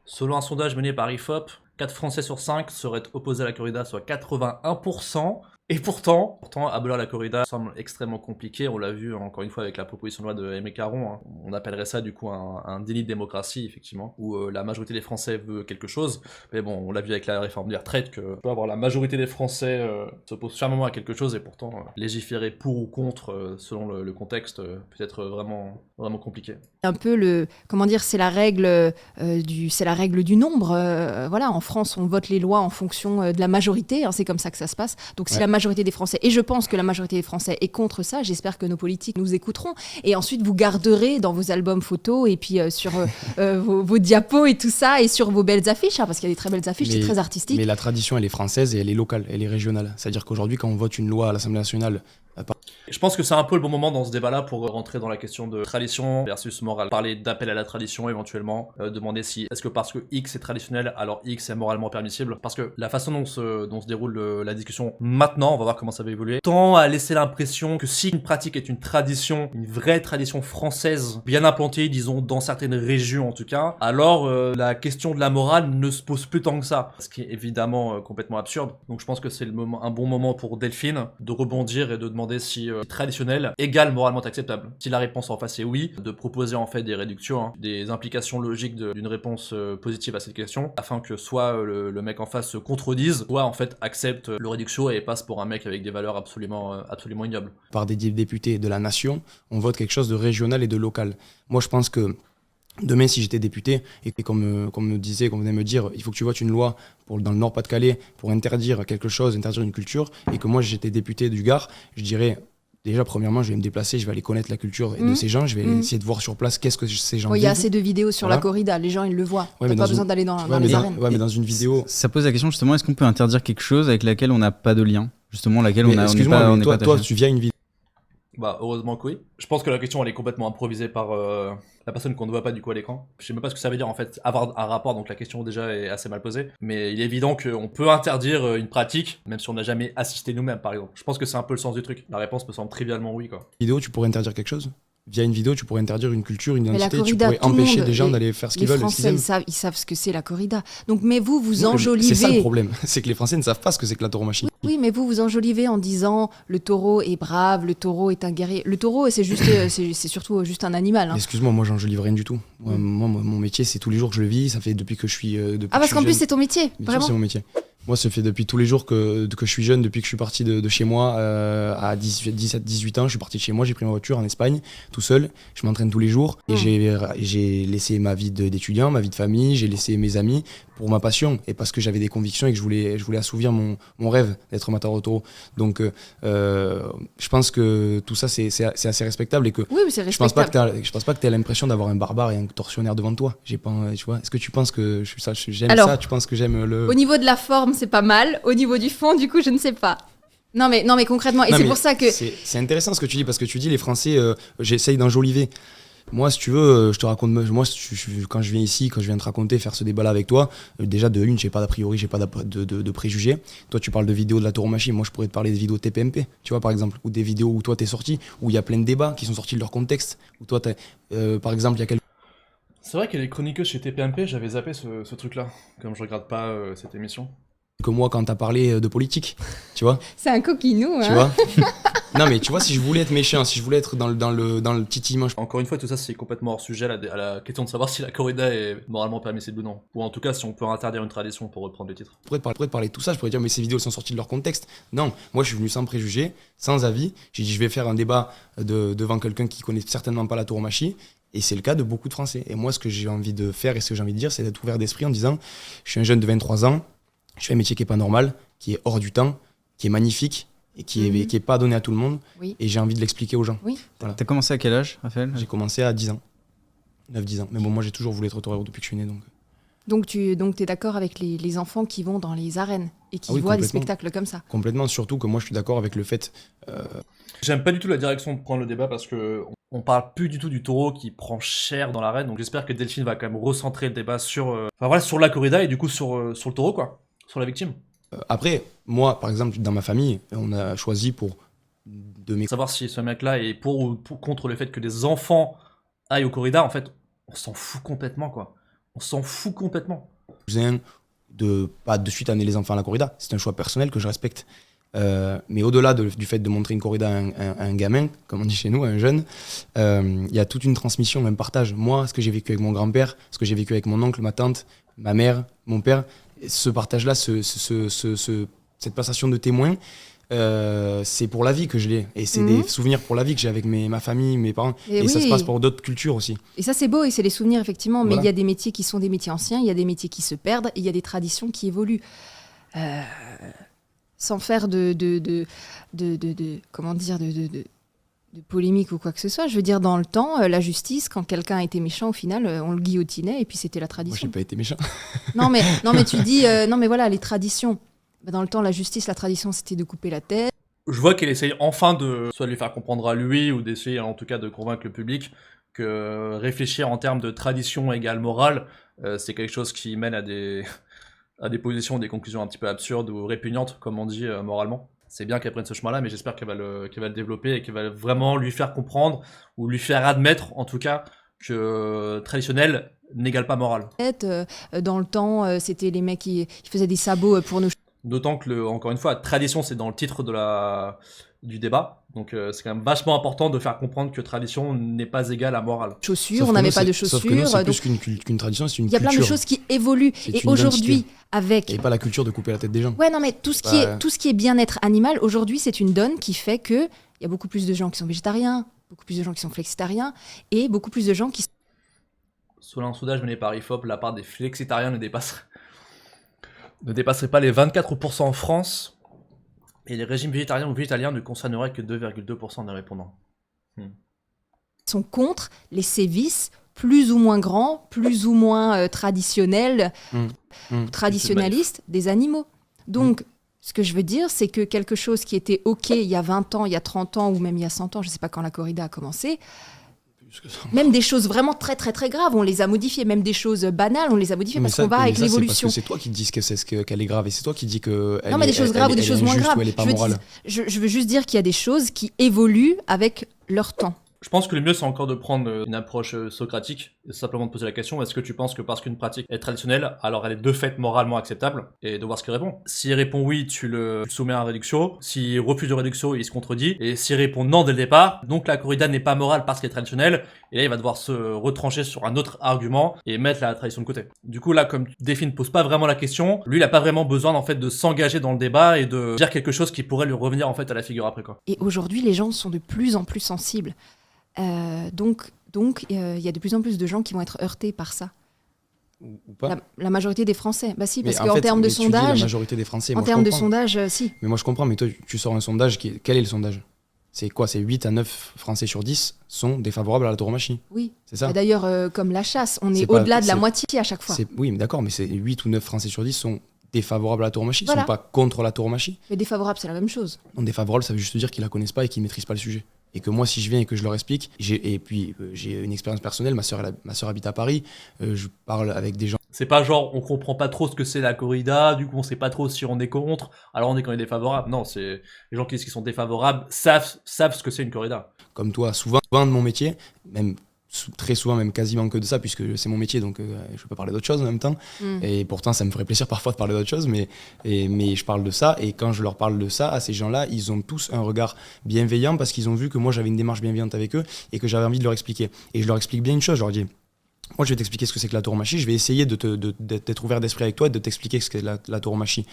Selon un sondage mené par IFOP, 4 Français sur 5 seraient opposés à la corrida, soit 81%. Et pourtant, abolir la corrida semble extrêmement compliqué. On l'a vu encore une fois avec la proposition de loi de Aimé Caron. On appellerait ça du coup un délit de démocratie, effectivement, où la majorité des Français veut quelque chose. Mais bon, on l'a vu avec la réforme des retraites que peut avoir la majorité des Français s'oppose fermement à quelque chose et pourtant légiférer pour ou contre selon le contexte peut être vraiment vraiment compliqué. Un peu c'est la règle du nombre. Voilà, en France, on vote les lois en fonction de la majorité. C'est comme ça que ça se passe. Donc si la majorité des Français, et je pense que la majorité des Français est contre ça, j'espère que nos politiques nous écouteront. Et ensuite, vous garderez dans vos albums photos et puis sur vos diapos et tout ça, et sur vos belles affiches, parce qu'il y a des très belles affiches, c'est très artistique. Mais la tradition, elle est française et elle est locale, elle est régionale. C'est-à-dire qu'aujourd'hui, quand on vote une loi à l'Assemblée nationale, je pense que c'est un peu le bon moment dans ce débat-là pour rentrer dans la question de tradition versus morale. Parler d'appel à la tradition éventuellement, demander si est-ce que parce que X est traditionnel, alors X est moralement permissible. Parce que la façon dont se déroule la discussion maintenant, on va voir comment ça va évoluer, tend à laisser l'impression que si une pratique est une tradition, une vraie tradition française, bien implantée, disons dans certaines régions en tout cas, alors la question de la morale ne se pose plus tant que ça. Ce qui est évidemment complètement absurde. Donc je pense que c'est un bon moment pour Delphine de rebondir et de demander si traditionnel égale moralement acceptable. Si la réponse en face est oui, de proposer en fait des réductions, des implications logiques d'une réponse positive à cette question, afin que soit le mec en face se contredise, soit en fait accepte le réduction et passe pour un mec avec des valeurs absolument ignobles. Par des députés de la nation, on vote quelque chose de régional et de local. Moi je pense que demain, si j'étais député, et comme venait me dire, il faut que tu votes une loi dans le Nord-Pas-de-Calais pour interdire quelque chose, interdire une culture, et que moi j'étais député du Gard, je dirais, déjà, premièrement, je vais me déplacer, je vais aller connaître la culture de ces gens, je vais essayer de voir sur place qu'est-ce que ces gens vivent. Il y a assez de vidéos sur la corrida, les gens ils le voient. T'as pas besoin d'aller dans les arènes. Ouais, mais dans une vidéo... Ça pose la question justement, est-ce qu'on peut interdire quelque chose avec laquelle on n'a pas de lien? Justement, laquelle on n'est pas toi, tu viens à une vidéo. Bah, heureusement que oui. Je pense que la question, elle est complètement improvisée par la personne qu'on ne voit pas du coup à l'écran. Je sais même pas ce que ça veut dire en fait, avoir un rapport, donc la question déjà est assez mal posée. Mais il est évident qu'on peut interdire une pratique, même si on n'a jamais assisté nous-mêmes par exemple. Je pense que c'est un peu le sens du truc. La réponse me semble trivialement oui, quoi. Vidéo, tu pourrais interdire quelque chose? Via une vidéo, tu pourrais interdire une culture, une Mais la identité, tu corrida, pourrais tout le empêcher monde, des gens les- d'aller faire ce Les qu'ils veulent, ce qu'ils Français, aiment. ils savent ce que c'est la corrida. Donc, mais vous Non, enjolivez. c'est ça le problème, c'est que les Français ne savent pas ce que c'est que la tauromachie. Oui, mais vous enjolivez en disant le taureau est brave, le taureau est un guerrier. Le taureau, c'est juste, c'est surtout juste un animal. Hein. Excuse-moi, moi j'enjolive rien du tout. Moi, mon métier, c'est tous les jours que je le vis, ça fait depuis que je suis. Depuis Ah, que parce je qu'en suis plus, jeune. c'est ton métier, Bien sûr, vraiment. c'est mon métier. Moi, ça fait depuis tous les jours que je suis jeune, depuis que je suis parti de chez moi à 17-18 ans. Je suis parti de chez moi, j'ai pris ma voiture en Espagne, tout seul. Je m'entraîne tous les jours et j'ai laissé ma vie d'étudiant, ma vie de famille, j'ai laissé mes amis pour ma passion et parce que j'avais des convictions et que je voulais assouvir mon rêve d'être matador de taureau. Donc, je pense que tout ça, c'est assez respectable et que Oui, mais c'est je pense pas respectable. que tu aies l'impression d'avoir un barbare et un tortionnaire devant toi. J'ai pas, tu vois. Est-ce que tu penses que j'aime Alors, ça? Tu penses que j'aime le. Au niveau de la forme, c'est pas mal. Au niveau du fond, du coup, je ne sais pas. Non, mais concrètement, et Non, c'est mais pour ça que. C'est intéressant ce que tu dis, parce que tu dis les Français, j'essaye d'enjoliver. Moi, si tu veux, je te raconte. Moi, quand je viens ici, quand je viens te raconter, faire ce débat-là avec toi, déjà de une, j'ai pas d'a priori, j'ai pas de préjugés. Toi, tu parles de vidéos de la tauromachie. Moi, je pourrais te parler des vidéos TPMP, tu vois, par exemple, ou des vidéos où toi t'es sorti, où il y a plein de débats qui sont sortis de leur contexte. Où toi, par exemple, il y a quelques. C'est vrai qu'il y a les chroniqueuses chez TPMP, j'avais zappé ce truc-là, comme je regarde pas cette émission. Que moi, quand t'as parlé de politique, tu vois. C'est un coquinou, Tu hein. vois. Non, mais tu vois, si je voulais être méchant, si je voulais être dans le titillement, Encore une fois, tout ça c'est complètement hors sujet à la question de savoir si la corrida est moralement permissible ou non. Ou en tout cas, si on peut interdire une tradition pour reprendre le titre. je pourrais te parler de tout ça, je pourrais dire, mais ces vidéos elles sont sorties de leur contexte. Non, moi je suis venu sans préjugés, sans avis. J'ai dit, je vais faire un débat devant quelqu'un qui connaît certainement pas la tauromachie. Et c'est le cas de beaucoup de Français. Et moi, ce que j'ai envie de faire et ce que j'ai envie de dire, c'est d'être ouvert d'esprit en disant, je suis un jeune de 23 ans, je fais un métier qui est pas normal, qui est hors du temps, qui est magnifique et qui est pas donné à tout le monde. Oui. Et j'ai envie de l'expliquer aux gens. Oui. Voilà. T'as commencé à quel âge, Raphaël? J'ai commencé à 10 ans. 9-10 ans. Mais bon, moi j'ai toujours voulu être torero depuis que je suis né. Donc tu es d'accord avec les enfants qui vont dans les arènes et qui Ah oui, voient des complètement. spectacles comme ça. Complètement, surtout que moi je suis d'accord avec le fait. J'aime pas du tout la direction de prendre le débat parce que on parle plus du tout du taureau qui prend cher dans l'arène, donc j'espère que Delphine va quand même recentrer le débat sur sur la corrida et du coup sur le taureau, quoi, sur la victime. Après, moi par exemple, dans ma famille, on a choisi pour de mes Savoir si ce mec-là est pour ou contre le fait que des enfants aillent au corrida, en fait, on s'en fout complètement, quoi. On s'en fout complètement. cousins de pas de suite amener les enfants à la corrida. C'est un choix personnel que je respecte. Mais au-delà du fait de montrer une corrida à un gamin, comme on dit chez nous, à un jeune, il y a toute une transmission, un partage. Moi, ce que j'ai vécu avec mon grand-père, ce que j'ai vécu avec mon oncle, ma tante, ma mère, mon père, ce partage-là, cette passation de témoins, c'est pour la vie que je l'ai. Et c'est des souvenirs pour la vie que j'ai avec ma famille, mes parents. Et oui. ça se passe pour d'autres cultures aussi. Et ça, c'est beau et c'est les souvenirs, effectivement. Mais Voilà. il y a des métiers qui sont des métiers anciens, il y a des métiers qui se perdent, et il y a des traditions qui évoluent. Sans faire de polémique ou quoi que ce soit. Je veux dire, dans le temps, la justice, quand quelqu'un était méchant, au final, on le guillotinait et puis c'était la Moi, tradition. j'ai pas été méchant. Non, mais tu dis, non, mais voilà, les traditions. Bah, dans le temps, la justice, la tradition, c'était de couper la tête. Je vois qu'elle essaye enfin de soit de lui faire comprendre à lui ou d'essayer en tout cas de convaincre le public que réfléchir en termes de tradition égale morale, c'est quelque chose qui mène à des positions, des conclusions un petit peu absurdes ou répugnantes, comme on dit moralement. C'est bien qu'elle prenne ce chemin-là, mais j'espère qu'elle va le développer et qu'elle va vraiment lui faire comprendre ou lui faire admettre, en tout cas, que traditionnel n'égale pas moral. Dans le temps, c'était les mecs qui faisaient des sabots pour nos D'autant que, encore une fois, tradition, c'est dans le titre du débat. Donc c'est quand même vachement important de faire comprendre que tradition n'est pas égale à morale. chaussures. Sauf On que n'avait nous, pas de sauf chaussures. que nous, c'est donc plus qu'une tradition, c'est une il y a culture. plein de choses qui évoluent. C'est Et une aujourd'hui, identité. avec... Et pas la culture de couper la tête des gens. Ouais, non, mais tout ce qui est bien-être animal, aujourd'hui, c'est une donne qui fait que il y a beaucoup plus de gens qui sont végétariens, beaucoup plus de gens qui sont flexitariens, et beaucoup plus de gens qui... Selon un sondage mené par IFOP, la part des flexitariens ne dépasserait pas les 24% en France, et les régimes végétariens ou végétaliens ne concerneraient que 2,2% des répondants. sont contre les sévices plus ou moins grands, plus ou moins traditionnels, traditionnalistes des animaux. Donc, Ce que je veux dire, c'est que quelque chose qui était OK il y a 20 ans, il y a 30 ans ou même il y a 100 ans, je ne sais pas quand la corrida a commencé, même des choses vraiment très très très graves, on les a modifiées. Même des choses banales, on les a modifiées parce qu'on va avec l'évolution. C'est toi qui dis qu'elle est grave et c'est toi qui dis que non, mais des choses graves ou des choses moins graves. Je veux juste dire qu'il y a des choses qui évoluent avec leur temps. Je pense que le mieux, c'est encore de prendre une approche socratique et simplement de poser la question, est-ce que tu penses que parce qu'une pratique est traditionnelle, alors elle est de fait moralement acceptable? Et de voir ce qu'il répond. S'il répond oui, tu le soumets à un réductio. S'il refuse de réductio, il se contredit. Et s'il répond non dès le départ, donc la corrida n'est pas morale parce qu'elle est traditionnelle, et là il va devoir se retrancher sur un autre argument et mettre la tradition de côté. Du coup là, comme Défi ne pose pas vraiment la question, lui il a pas vraiment besoin en fait de s'engager dans le débat et de dire quelque chose qui pourrait lui revenir en fait à la figure après quoi. Et aujourd'hui les gens sont de plus en plus sensibles. Donc, il y a de plus en plus de gens qui vont être heurtés par ça. Ou pas. La majorité des Français. Bah si, parce qu'en termes de sondage... La majorité des Français, en termes de sondage, si. Mais moi je comprends, mais toi tu sors un sondage, quel est le sondage? C'est quoi? C'est 8 à 9 Français sur 10 sont défavorables à la tauromachie. Oui. C'est ça. D'ailleurs, comme la chasse, on est au-delà de la moitié à chaque fois. Oui, mais d'accord, mais c'est 8 ou 9 Français sur 10 sont défavorables à la tauromachie, ils voilà. sont pas contre la tauromachie. Mais défavorable, c'est la même chose. Non, défavorable, ça veut juste dire qu'ils la connaissent pas et qu'ils maîtrisent pas le sujet. Et que moi, si je viens et que je leur explique, j'ai une expérience personnelle, ma sœur habite à Paris, je parle avec des gens. C'est pas genre on comprend pas trop ce que c'est la corrida, du coup on sait pas trop si on est contre, alors on est quand même défavorable. Non, c'est les gens qui sont défavorables savent ce que c'est une corrida. Comme toi, souvent de mon métier, même très souvent, même quasiment que de ça, puisque c'est mon métier, donc je peux parler d'autre chose en même temps. Et pourtant, ça me ferait plaisir parfois de parler d'autre chose, mais je parle de ça. Et quand je leur parle de ça, à ces gens-là, ils ont tous un regard bienveillant parce qu'ils ont vu que moi, j'avais une démarche bienveillante avec eux et que j'avais envie de leur expliquer. Et je leur explique bien une chose, je leur dis... Moi, je vais t'expliquer ce que c'est que la tauromachie. Je vais essayer d'être ouvert d'esprit avec toi et de t'expliquer ce qu'est la tauromachie.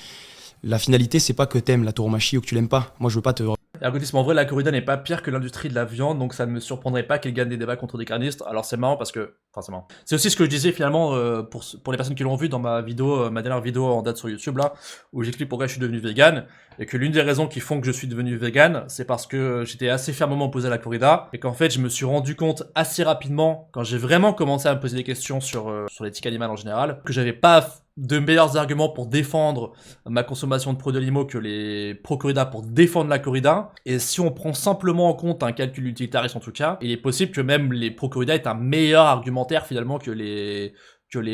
La finalité, c'est pas que t'aimes la tauromachie ou que tu l'aimes pas. Moi, je veux pas te... Ergotisme, en vrai, la corrida n'est pas pire que l'industrie de la viande, donc ça ne me surprendrait pas qu'elle gagne des débats contre des carnistes. Alors c'est marrant parce que... Enfin, c'est marrant. C'est aussi ce que je disais finalement pour les personnes qui l'ont vu dans ma dernière vidéo en date sur YouTube, là, où j'explique pourquoi je suis devenu vegan, et que l'une des raisons qui font que je suis devenu vegan, c'est parce que j'étais assez fermement opposé à la corrida, et qu'en fait, je me suis rendu compte assez rapidement, quand j'ai vraiment commencé à me poser des questions sur l'éthique animale en général, que j'avais pas de meilleurs arguments pour défendre ma consommation de produits animaux que les pro-corrida pour défendre la corrida. Et si on prend simplement en compte un calcul utilitariste en tout cas, il est possible que même les pro-corrida aient un meilleur argumentaire finalement que les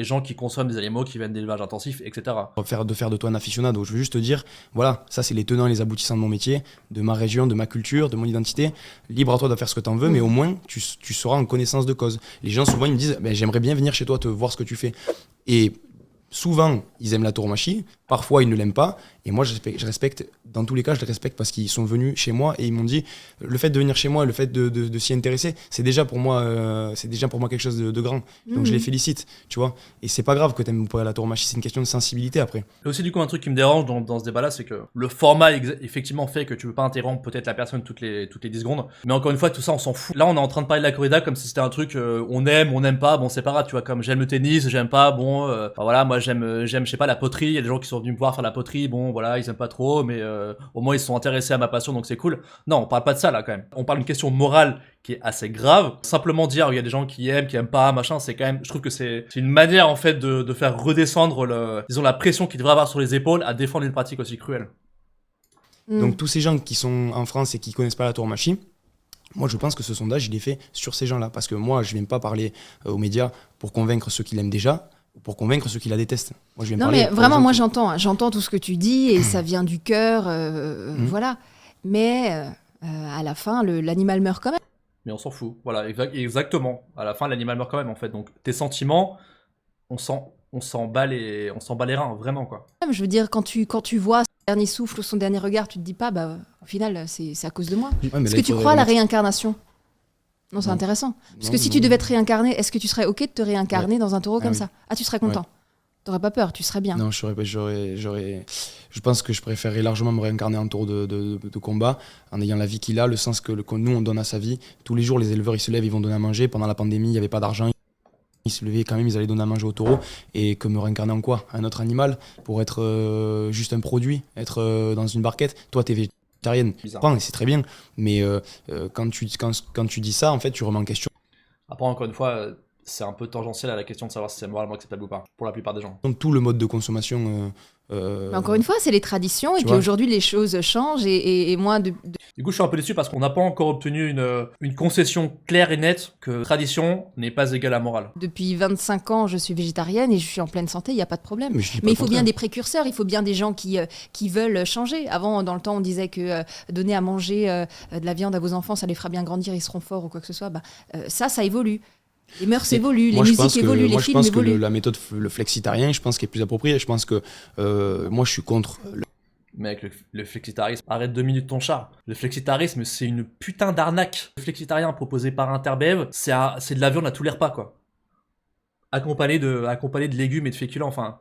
gens qui consomment des animaux qui viennent d'élevage intensif, etc. De faire de toi un aficionado. Je veux juste te dire, voilà, ça c'est les tenants et les aboutissants de mon métier, de ma région, de ma culture, de mon identité. Libre à toi de faire ce que t'en veux, mais au moins tu seras en connaissance de cause. Les gens souvent ils me disent, j'aimerais bien venir chez toi te voir ce que tu fais. Et souvent, ils aiment la tauromachie, parfois ils ne l'aiment pas, et moi je respecte, dans tous les cas je les respecte parce qu'ils sont venus chez moi et ils m'ont dit, le fait de venir chez moi, le fait de s'y intéresser, c'est déjà pour moi quelque chose de grand, donc je les félicite, tu vois, et c'est pas grave que t'aimes pas la tauromachie, c'est une question de sensibilité après. Et aussi du coup un truc qui me dérange dans ce débat-là, c'est que le format effectivement fait que tu peux pas interrompre peut-être la personne toutes les 10 secondes, mais encore une fois tout ça on s'en fout. Là on est en train de parler de la corrida comme si c'était un truc on n'aime pas, bon c'est pas grave, tu vois, comme j'aime le tennis, j'aime pas, bon voilà, moi j'aime je sais pas la poterie, il y a des gens qui sont venus me voir faire la poterie, bon voilà, ils aiment pas trop, mais au moins ils se sont intéressés à ma passion donc c'est cool. Non, on parle pas de ça là quand même. On parle d'une question morale qui est assez grave. Simplement dire il y a des gens qui aiment pas, machin, c'est quand même, je trouve que c'est une manière en fait de faire redescendre la pression qu'il devrait avoir sur les épaules à défendre une pratique aussi cruelle. Donc tous ces gens qui sont en France et qui connaissent pas la tauromachie, moi je pense que ce sondage il est fait sur ces gens-là parce que moi je viens pas parler aux médias pour convaincre ceux qui l'aiment déjà, pour convaitre ceux qui la détestent. Moi, je viens non mais vraiment moi j'entends tout ce que tu dis et ça vient du cœur, voilà. Mais à la fin l'animal meurt quand même. Mais on s'en fout, voilà, exactement. À la fin l'animal meurt quand même en fait. Donc tes sentiments, on s'en bat les reins vraiment quoi. Je veux dire quand tu vois son dernier souffle ou son dernier regard, tu te dis pas au final c'est à cause de moi. Ouais, est-ce que tu crois à la réincarnation? Non, c'est intéressant. Parce que si tu devais te réincarner, est-ce que tu serais OK de te réincarner dans un taureau comme ça? Ah, tu serais content. T'aurais pas peur, tu serais bien. Non, je pense que je préférerais largement me réincarner en taureau de combat, en ayant la vie qu'il a, le sens que nous, on donne à sa vie. Tous les jours, les éleveurs, ils se lèvent, ils vont donner à manger. Pendant la pandémie, il n'y avait pas d'argent. Ils se levaient quand même, ils allaient donner à manger au taureau. Et que me réincarner en quoi? Un autre animal? Pour être juste un produit? Être dans une barquette? Toi, t'es végétarien. C'est très bien, mais quand tu dis ça, en fait, tu remets en question. Après, encore une fois, c'est un peu tangentiel à la question de savoir si c'est moralement acceptable ou pas, pour la plupart des gens. Donc tout le mode de consommation... Mais encore une fois, c'est les traditions, et tu puis vois. aujourd'hui, les choses changent, et moi, Du coup, je suis un peu déçu parce qu'on n'a pas encore obtenu une concession claire et nette que tradition n'est pas égale à morale. depuis 25 ans, je suis végétarienne et je suis en pleine santé, il n'y a pas de problème. Mais, je dis pas Mais le il faut bien contraire. des précurseurs, il faut bien des gens qui veulent changer. Avant, dans le temps, on disait que donner à manger de la viande à vos enfants, ça les fera bien grandir, ils seront forts ou quoi que ce soit. Ça évolue. Les mœurs évoluent, les Moi, je pense musiques évoluent, les moi, je films pense que évoluent. la méthode le flexitarien, je pense qu'elle est plus appropriée. Je pense que moi, je suis contre. Mec, le flexitarisme, arrête 2 minutes ton char. Le flexitarisme, c'est une putain d'arnaque. Le flexitarien proposé par Interbev, c'est de la viande à tous les repas, quoi. Accompagné de légumes et de féculents, enfin...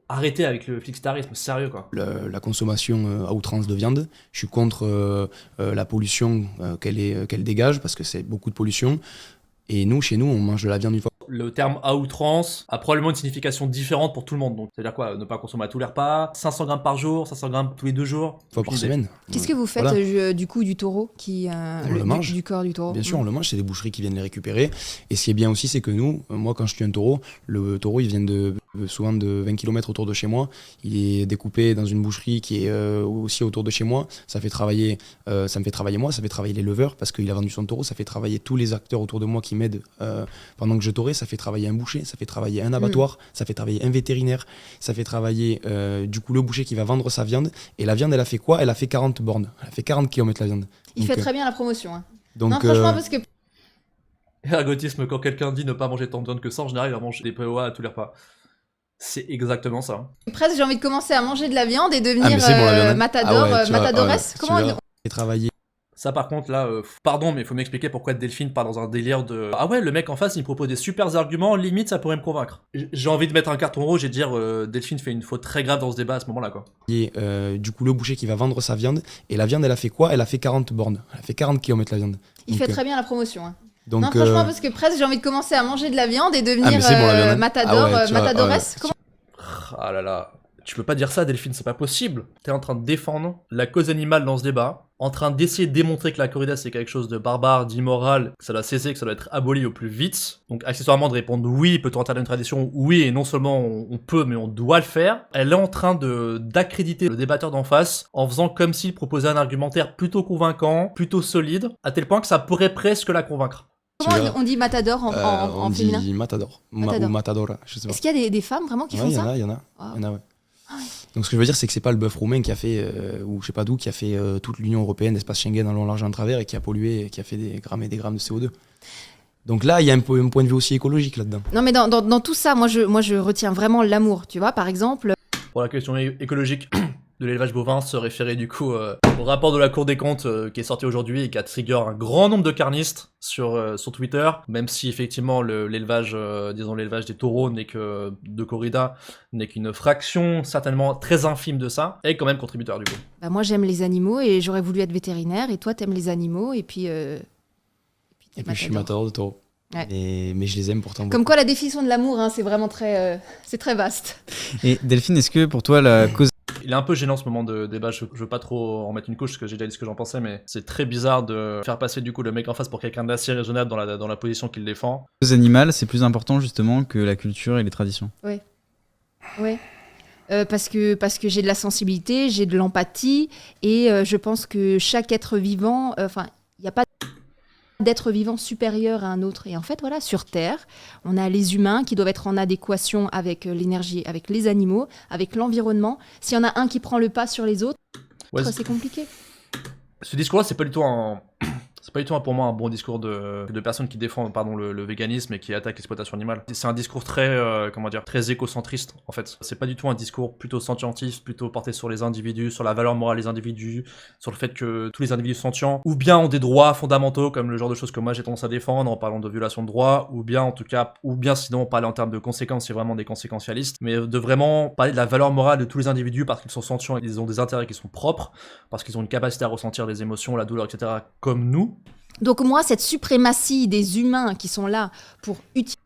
Arrêtez avec le flexitarisme, sérieux, quoi. La consommation à outrance de viande. Je suis contre la pollution qu'elle dégage, parce que c'est beaucoup de pollution. Et nous, chez nous, on mange de la viande une fois. Le terme à outrance a probablement une signification différente pour tout le monde. Donc, c'est-à-dire quoi? Ne pas consommer à tous les repas, 500 grammes par jour, 500 grammes tous les 2 jours. Une fois par semaine. Qu'est-ce que vous faites Voilà. du coup du taureau On le mange. du corps du taureau? Bien sûr, on le mange, c'est des boucheries qui viennent les récupérer. Et ce qui est bien aussi, c'est que nous, moi, quand je tue un taureau, le taureau, il vient souvent de 20 km autour de chez moi. Il est découpé dans une boucherie qui est aussi autour de chez moi. Ça me fait travailler moi, ça fait travailler les leveurs parce qu'il a vendu son taureau. Ça fait travailler tous les acteurs autour de moi qui m'aident pendant que je taurais. Ça fait travailler un boucher, ça fait travailler un abattoir, ça fait travailler un vétérinaire, ça fait travailler du coup le boucher qui va vendre sa viande. Et la viande, elle a fait quoi? Elle a fait 40 bornes. Elle a fait 40 km la viande. Il Donc, fait très bien la promotion. Hein. Donc, Non, franchement, parce que Ergotisme, quand quelqu'un dit ne pas manger tant de viande que ça, en général, il va manger des POA à tous les repas. C'est exactement ça. presque j'ai envie de commencer à manger de la viande et devenir mais c'est bon, la viande. matador, Ah ouais, tu vois, matadoresse. tu Comment on verras. dit J'ai travaillé. Ça, par contre, là, pardon, mais il faut m'expliquer pourquoi Delphine part dans un délire de « Ah ouais, le mec en face, il me propose des super arguments, limite, ça pourrait me convaincre. » J'ai envie de mettre un carton rouge et de dire Delphine fait une faute très grave dans ce débat à ce moment-là, quoi. Du coup le boucher qui va vendre sa viande. Et la viande, elle a fait quoi? Elle a fait 40 bornes. Elle a fait 40 km la viande. Il Donc, fait très bien la promotion. Hein. Donc, Non, franchement, parce que presque j'ai envie de commencer à manger de la viande et devenir mais c'est bon, la viande. matador, Ah ouais, tu vois, matadoresse. Comment Ah là là, tu peux pas dire ça, Delphine, c'est pas possible. T'es en train de défendre la cause animale dans ce débat, en train d'essayer de démontrer que la corrida c'est quelque chose de barbare, d'immoral, que ça doit cesser, que ça doit être aboli au plus vite. Donc accessoirement de répondre oui, peut-on interdire une tradition? Oui, et non seulement on peut, mais on doit le faire. Elle est en train d'accréditer le débatteur d'en face en faisant comme s'il proposait un argumentaire plutôt convaincant, plutôt solide, à tel point que ça pourrait presque la convaincre. on dit matador en on féminin? dit matador. Matador. Ou matadora, je sais pas. Est-ce qu'il y a des femmes vraiment qui Ouais, font il y en ça? a, il y en a. Wow. Il y en a, ouais. Ah ouais. Donc ce que je veux dire, c'est que c'est pas le bœuf roumain qui a fait, ou je sais pas d'où, qui a fait toute l'Union Européenne, l'espace Schengen en long, large et en travers et qui a pollué et qui a fait des grammes et des grammes de CO2. Donc là, il y a un point de vue aussi écologique là-dedans. Non, mais dans tout ça, moi je retiens vraiment l'amour. Tu vois, par exemple, Pour la question écologique de l'élevage bovin, se référer du coup au rapport de la Cour des comptes qui est sorti aujourd'hui et qui a trigger un grand nombre de carnistes sur Twitter, même si effectivement l'élevage des taureaux de corrida n'est qu'une fraction certainement très infime de ça, est quand même contributeur du coup. bah, moi j'aime les animaux et j'aurais voulu être vétérinaire, et toi t'aimes les animaux, et puis t'es Et puis je suis matador. matador de taureau. Ouais. Mais je les aime pourtant beaucoup. Comme quoi la définition de l'amour, hein, c'est vraiment c'est très vaste. Et Delphine, est-ce que pour toi la cause Il est un peu gênant ce moment de débat, je veux pas trop en mettre une couche parce que j'ai déjà dit ce que j'en pensais, mais c'est très bizarre de faire passer du coup le mec en face pour quelqu'un d'assez raisonnable dans la position qu'il défend. animale c'est plus important justement que la culture et les traditions? Ouais. Parce que j'ai de la sensibilité, j'ai de l'empathie, et je pense que chaque être vivant, il n'y a pas d'être vivant supérieur à un autre. Et en fait, voilà, sur Terre, on a les humains qui doivent être en adéquation avec l'énergie, avec les animaux, avec l'environnement. S'il y en a un qui prend le pas sur les autres, Ouais, c'est compliqué. ce discours-là, c'est pas du tout pour moi un bon discours de personnes qui défendent le véganisme et qui attaquent l'exploitation animale. C'est un discours très très écocentriste en fait. C'est pas du tout un discours plutôt scientif, plutôt porté sur les individus, sur la valeur morale des individus, sur le fait que tous les individus sentients ou bien ont des droits fondamentaux comme le genre de choses que moi j'ai tendance à défendre en parlant de violation de droits, ou bien sinon parler en termes de conséquences, c'est vraiment des conséquentialistes, mais de vraiment parler de la valeur morale de tous les individus parce qu'ils sont sentients et qu'ils ont des intérêts qui sont propres, parce qu'ils ont une capacité à ressentir les émotions, la douleur, etc. comme nous. Donc moi, cette suprématie des humains qui sont là pour utiliser...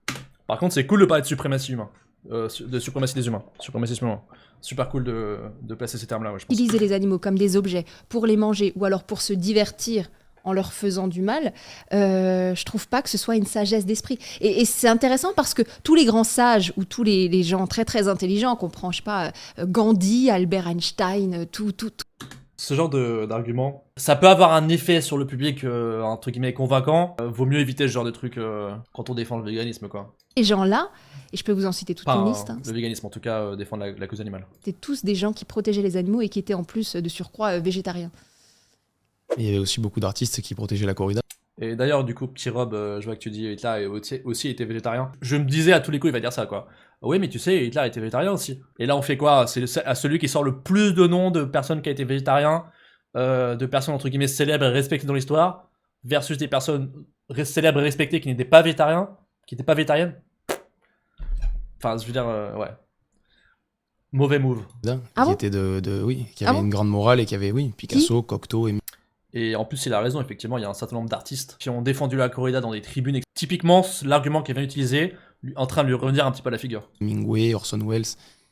Par contre, c'est cool de parler de suprématie humaine. De suprématie des humains. Suprémacisme humain. Super cool de placer ces termes-là, ouais, je pense. les animaux comme des objets pour les manger, ou alors pour se divertir en leur faisant du mal, je trouve pas que ce soit une sagesse d'esprit. Et c'est intéressant parce que tous les grands sages ou tous les gens très très intelligents, qu'on prend, je sais pas, Gandhi, Albert Einstein, tout. Ce genre d'argument, ça peut avoir un effet sur le public, entre guillemets, convaincant. Vaut mieux éviter ce genre de truc quand on défend le véganisme, quoi. Ces gens-là, et je peux vous en citer toute une liste, hein, le véganisme, en tout cas, défendre la cause animale. c'était tous des gens qui protégeaient les animaux et qui étaient en plus de surcroît végétariens. Et il y avait aussi beaucoup d'artistes qui protégeaient la corrida. Et d'ailleurs, du coup, petit Rob, je vois que tu dis Hitler aussi était végétarien. Je me disais à tous les coups, il va dire ça, quoi. Oui, mais tu sais, Hitler était végétarien aussi. Et là, on fait quoi? C'est à celui qui sort le plus de noms de personnes qui a été végétarien, de personnes entre guillemets célèbres et respectées dans l'histoire, versus des personnes célèbres et respectées qui n'étaient pas végétariennes. Enfin, je veux dire, ouais. Mauvais move. Ah bon Qui Ah avait bon une grande morale et qui avait, Picasso, Cocteau et... Et en plus, il a raison, effectivement, il y a un certain nombre d'artistes qui ont défendu la corrida dans des tribunes. Typiquement, l'argument qu'il vient d'utiliser, en train de lui revenir un petit peu à la figure. Hemingway, Orson Welles,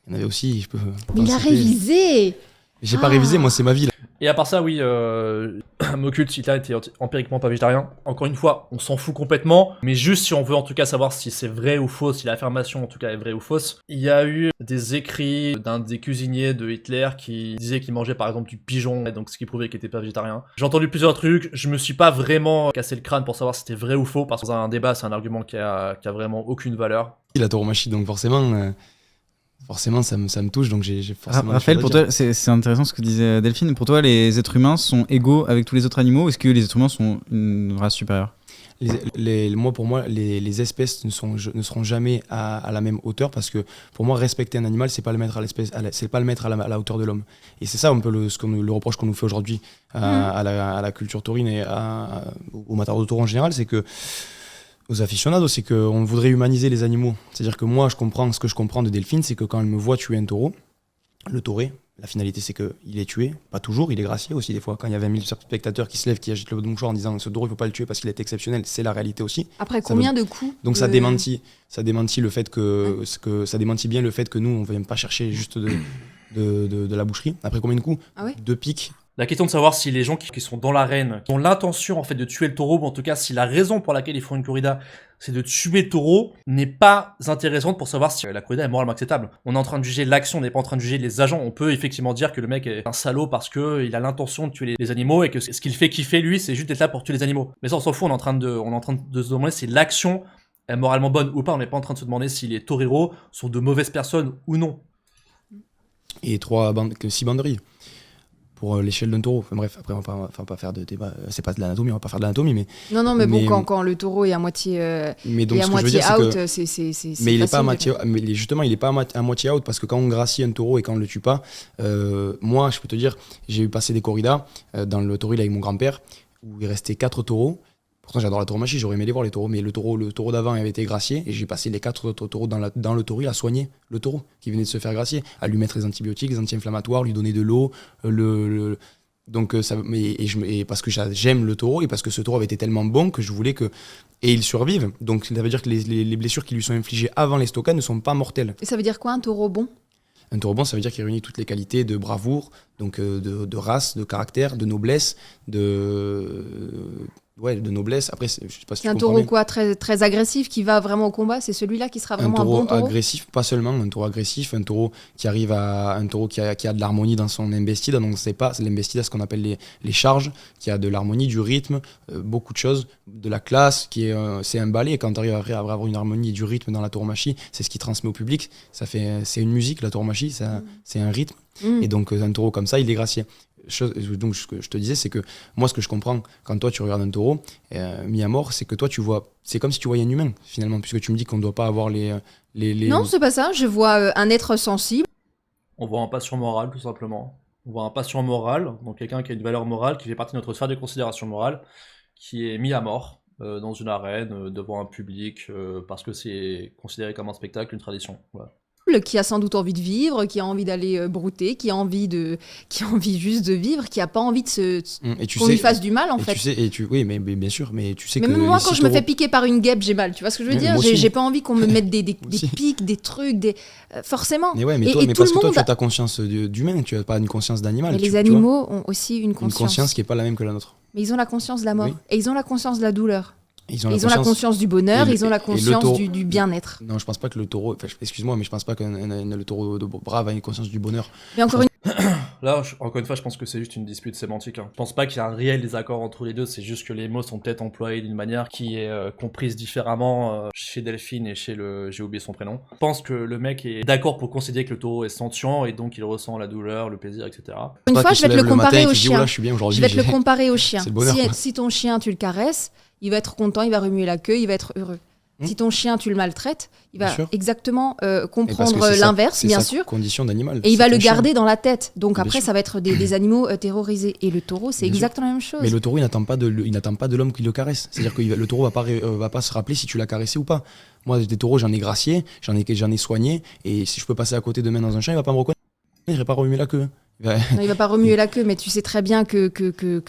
il y en avait aussi, je peux... Mais il a révisé. J'ai pas révisé, moi c'est ma vie là. Et à part ça, oui, M'occulte, Hitler était empiriquement pas végétarien. Encore une fois, on s'en fout complètement, mais juste si on veut en tout cas savoir si c'est vrai ou faux, si l'affirmation en tout cas est vraie ou fausse, il y a eu des écrits d'un des cuisiniers de Hitler qui disait qu'il mangeait par exemple du pigeon, et donc ce qui prouvait qu'il était pas végétarien. J'ai entendu plusieurs trucs, je me suis pas vraiment cassé le crâne pour savoir si c'était vrai ou faux, parce que dans un débat, c'est un argument qui a vraiment aucune valeur. La tauromachie, donc forcément ça me touche, donc j'ai forcément... Raphaël, pour toi, c'est intéressant ce que disait Delphine. Pour toi, les êtres humains sont égaux avec tous les autres animaux, ou est-ce que les êtres humains sont une race supérieure? Pour moi, les espèces ne seront jamais à la même hauteur, parce que pour moi, respecter un animal, c'est pas le mettre à la hauteur de l'homme. Et c'est ça un peu le reproche qu'on nous fait aujourd'hui à la culture taurine et au matador de taureau en général, c'est que aux aficionados, c'est qu'on voudrait humaniser les animaux. C'est-à-dire que moi, ce que je comprends de Delphine, c'est que quand elle me voit tuer un taureau, le tauré, la finalité, c'est qu'il est tué, pas toujours, il est gracié aussi des fois. Quand il y a 20 000 spectateurs qui se lèvent, qui agitent le mouchoir en disant ce taureau, il ne faut pas le tuer parce qu'il est exceptionnel, c'est la réalité aussi. Après combien de coups Donc ça démentit le fait ça démentit bien le fait que nous, on ne vient pas chercher juste de la boucherie. Après combien de coups? 2 pics. La question de savoir si les gens qui sont dans l'arène, qui ont l'intention en fait de tuer le taureau, ou en tout cas si la raison pour laquelle ils font une corrida, c'est de tuer le taureau, n'est pas intéressante pour savoir si la corrida est moralement acceptable. On est en train de juger l'action, on n'est pas en train de juger les agents. On peut effectivement dire que le mec est un salaud parce que il a l'intention de tuer les animaux et que ce qu'il fait kiffer lui, c'est juste d'être là pour tuer les animaux. Mais ça on s'en fout, on est en train de se demander si l'action est moralement bonne ou pas. On n'est pas en train de se demander si les toreros sont de mauvaises personnes ou non. Et 6 banderilles pour l'échelle d'un taureau. Enfin bref, après on va pas faire de débat, c'est pas de l'anatomie, on va pas faire de l'anatomie, mais... Non, mais bon, quand le taureau est à moitié, mais donc, est à moitié out, c'est mais il est pas à moitié, justement, il est pas à moitié out, parce que quand on gracie un taureau et quand on le tue pas, moi, je peux te dire, j'ai eu passé des corridas dans le tauril avec mon grand-père, où il restait 4 taureaux. Pourtant, j'adore la tauromachie, j'aurais aimé les voir les taureaux, mais le taureau d'avant avait été gracié, et j'ai passé les 4 autres taureaux dans le tauril à soigner le taureau qui venait de se faire gracier, à lui mettre les antibiotiques, les anti-inflammatoires, lui donner de l'eau, donc parce que j'aime le taureau et parce que ce taureau avait été tellement bon que je voulais que il survive. Donc ça veut dire que les blessures qui lui sont infligées avant les stockades ne sont pas mortelles. Et ça veut dire quoi un taureau bon? Un taureau bon, ça veut dire qu'il réunit toutes les qualités de bravoure, donc de race, de caractère, de noblesse, de noblesse. Après, je sais pas si tu un comprends taureau bien. quoi, très, très agressif, qui va vraiment au combat, c'est celui-là qui sera vraiment un bon taureau? Agressif, pas seulement un taureau agressif, un taureau qui a de l'harmonie dans son embestida. Donc c'est pas l'embestida, ce qu'on appelle les charges, qui a de l'harmonie, du rythme, beaucoup de choses, de la classe, c'est un ballet. Quand tu arrives à avoir une harmonie et du rythme dans la tauromachie, c'est ce qui transmet au public. C'est une musique, la tauromachie, c'est un rythme. Et donc un taureau comme ça, il est gracié. Donc ce que je te disais, c'est que moi, ce que je comprends quand toi tu regardes un taureau mis à mort, c'est que toi tu vois, c'est comme si tu voyais un humain finalement, puisque tu me dis qu'on ne doit pas avoir les... Non, c'est pas ça, je vois un être sensible. On voit un patient moral, tout simplement. On voit un patient moral, donc quelqu'un qui a une valeur morale, qui fait partie de notre sphère de considération morale, qui est mis à mort dans une arène, devant un public, parce que c'est considéré comme un spectacle, une tradition. Voilà. Qui a sans doute envie de vivre, qui a envie d'aller brouter, qui a envie juste de vivre, qui a pas envie qu'on lui fasse du mal en fait. Oui, mais bien sûr, mais tu sais mais que... même moi, quand je me fais piquer par une guêpe, j'ai mal. Tu vois ce que je veux dire? J'ai pas envie qu'on me mette des pics, des trucs, forcément. Mais ouais, mais parce que toi, tu as ta conscience d'humain, tu as pas une conscience d'animal. Mais les animaux ont aussi une conscience. Une conscience qui est pas la même que la nôtre. Mais ils ont la conscience de la mort. Oui. Et ils ont la conscience de la douleur. Ils ont Ils ont la conscience du bonheur, et ils ont la et le conscience taureau- du bien-être. Non, je pense pas que le taureau. Enfin, excuse-moi, mais je pense pas que le taureau de brave a une conscience du bonheur. Mais encore une Là, encore une fois, je pense que c'est juste une dispute sémantique. Je pense pas qu'il y a un réel désaccord entre les deux, c'est juste que les mots sont peut-être employés d'une manière qui est comprise différemment chez Delphine et chez le... J'ai oublié son prénom. Je pense que le mec est d'accord pour considérer que le taureau est sentient et donc il ressent la douleur, le plaisir, etc. fois, je vais te le comparer au Là, chien. je suis bien aujourd'hui. Je vais te le comparer au chien. C'est le bonheur, quoi. Si ton chien, tu le caresses, il va être content, il va remuer la queue, il va être heureux. Si ton chien, tu le maltraites, il va Bien sûr. exactement Et parce que comprendre c'est l'inverse, c'est bien sa sûr. condition d'animal. Et il c'est va le ton chien. garder dans la tête. Donc Bien après, sûr. ça va être des animaux terrorisés. Et le taureau, c'est Bien sûr. exactement la même chose. Mais le taureau, il n'attend pas de l'homme qui le caresse. C'est-à-dire que le taureau va pas se rappeler si tu l'as caressé ou pas. Moi, des taureaux, j'en ai gracié, j'en ai soigné, et si je peux passer à côté demain dans un champ, il va pas me reconnaître, il va pas remuer la queue. Non, il va pas remuer la queue, mais tu sais très bien que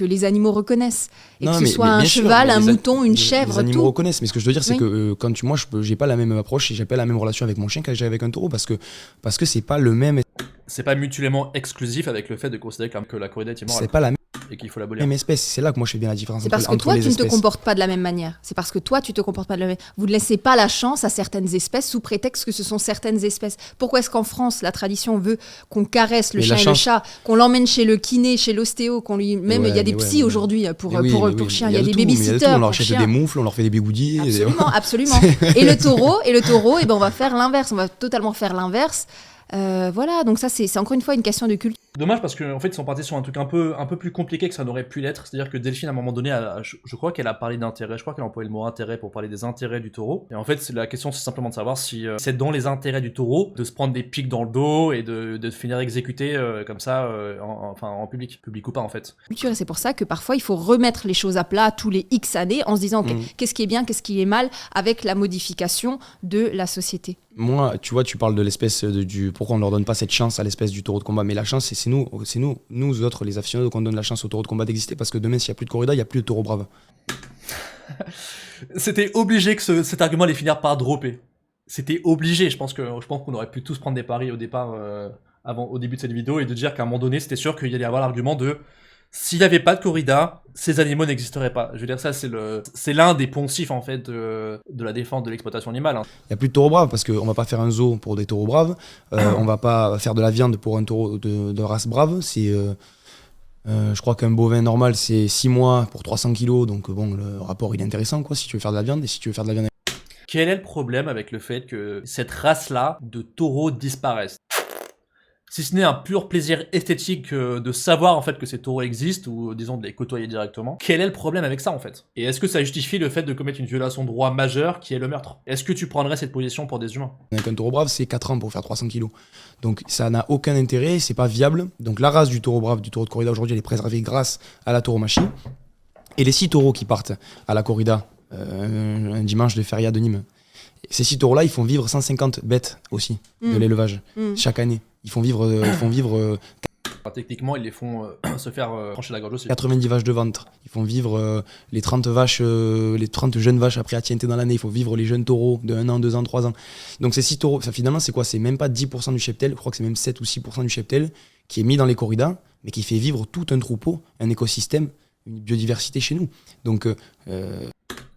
les animaux reconnaissent. Et que ce soit un bien sûr, cheval, mais un les mouton, une les chèvre, animaux tout. reconnaissent. Mais ce que je veux dire, c'est Oui. que quand moi, j'ai pas la même approche et j'ai pas la même relation avec mon chien que j'ai avec un taureau, parce que c'est pas le même, C'est pas mutuellement exclusif avec le fait de considérer que la corrida est immorale c'est pas la et qu'il faut l'abolir. même espèce. C'est là que moi je fais bien la différence C'est parce entre, que entre toi, les tu ne te espèces. comportes pas de la même manière. C'est parce que toi, tu te comportes pas de la même manière. Vous ne laissez pas la chance à certaines espèces sous prétexte que ce sont certaines espèces. Pourquoi est-ce qu'en France, la tradition veut qu'on caresse le Mais chien la et le chance- chat, qu'on l'emmène chez le kiné, chez l'ostéo, qu'on lui... Même, il y a des mais psys mais- aujourd'hui pour Mais oui, mais oui, chiens. Il y a de des tout, mais il y a de tout. babysitters On leur pour achète chiens. des moufles, on leur fait des bigoudis. Absolument, absolument. Et le taureau, eh ben, on va faire l'inverse. On va totalement faire l'inverse. Voilà, donc ça, c'est encore une fois une question de culture. Dommage parce qu'en fait ils sont partis sur un truc un peu plus compliqué que ça n'aurait pu l'être. C'est-à-dire que Delphine à un moment donné, je crois qu'elle a parlé d'intérêt, je crois qu'elle a employé le mot intérêt pour parler des intérêts du taureau. Et en fait la question c'est simplement de savoir si c'est dans les intérêts du taureau de se prendre des pics dans le dos et de finir exécuté comme ça, en public ou pas en fait. Et c'est pour ça que parfois il faut remettre les choses à plat tous les X années en se disant ok, qu'est-ce qui est bien, qu'est-ce qui est mal avec la modification de la société. Moi, tu vois, tu parles de l'espèce du pourquoi on leur donne pas cette chance à l'espèce du taureau de combat, mais la chance c'est nous autres les aficionados qu'on donne la chance au taureau de combat d'exister, parce que demain s'il y a plus de corrida, il y a plus de taureau brave. C'était obligé que cet argument allait finir par dropper. C'était obligé. Je pense qu'on aurait pu tous prendre des paris au départ, au début de cette vidéo, et de dire qu'à un moment donné, c'était sûr qu'il y allait avoir l'argument de s'il n'y avait pas de corrida, ces animaux n'existeraient pas. Je veux dire, ça, c'est l'un des poncifs, en fait, de la défense de l'exploitation animale. Il y a plus de taureaux braves parce qu'on va pas faire un zoo pour des taureaux braves, on va pas faire de la viande pour un taureau de race brave. Je crois qu'un bovin normal c'est 6 mois pour 300 kilos, donc bon, le rapport il est intéressant quoi si tu veux faire de la viande, et si tu veux faire de la viande. Quel est le problème avec le fait que cette race-là de taureaux disparaisse ? Si ce n'est un pur plaisir esthétique de savoir en fait que ces taureaux existent, ou disons de les côtoyer directement, quel est le problème avec ça en fait ? Et est-ce que ça justifie le fait de commettre une violation de droit majeure qui est le meurtre ? Est-ce que tu prendrais cette position pour des humains ? Avec un taureau brave c'est 4 ans pour faire 300 kilos, donc ça n'a aucun intérêt, c'est pas viable. Donc la race du taureau brave, du taureau de corrida aujourd'hui, elle est préservée grâce à la tauromachie. Et les 6 taureaux qui partent à la corrida un dimanche de feria de Nîmes, ces 6 taureaux là ils font vivre 150 bêtes aussi de l'élevage chaque année. Ils font vivre Enfin, techniquement, ils les font se faire trancher la gorge aussi. 90 vaches de ventre. Ils font vivre les 30 vaches, les 30 jeunes vaches après atienté dans l'année. Il faut vivre les jeunes taureaux de 1 an, 2 ans, 3 ans. Donc ces 6 taureaux, ça finalement c'est quoi ? C'est même pas 10% du cheptel, je crois que c'est même 7 ou 6% du cheptel qui est mis dans les corridas, mais qui fait vivre tout un troupeau, un écosystème, une biodiversité chez nous. Donc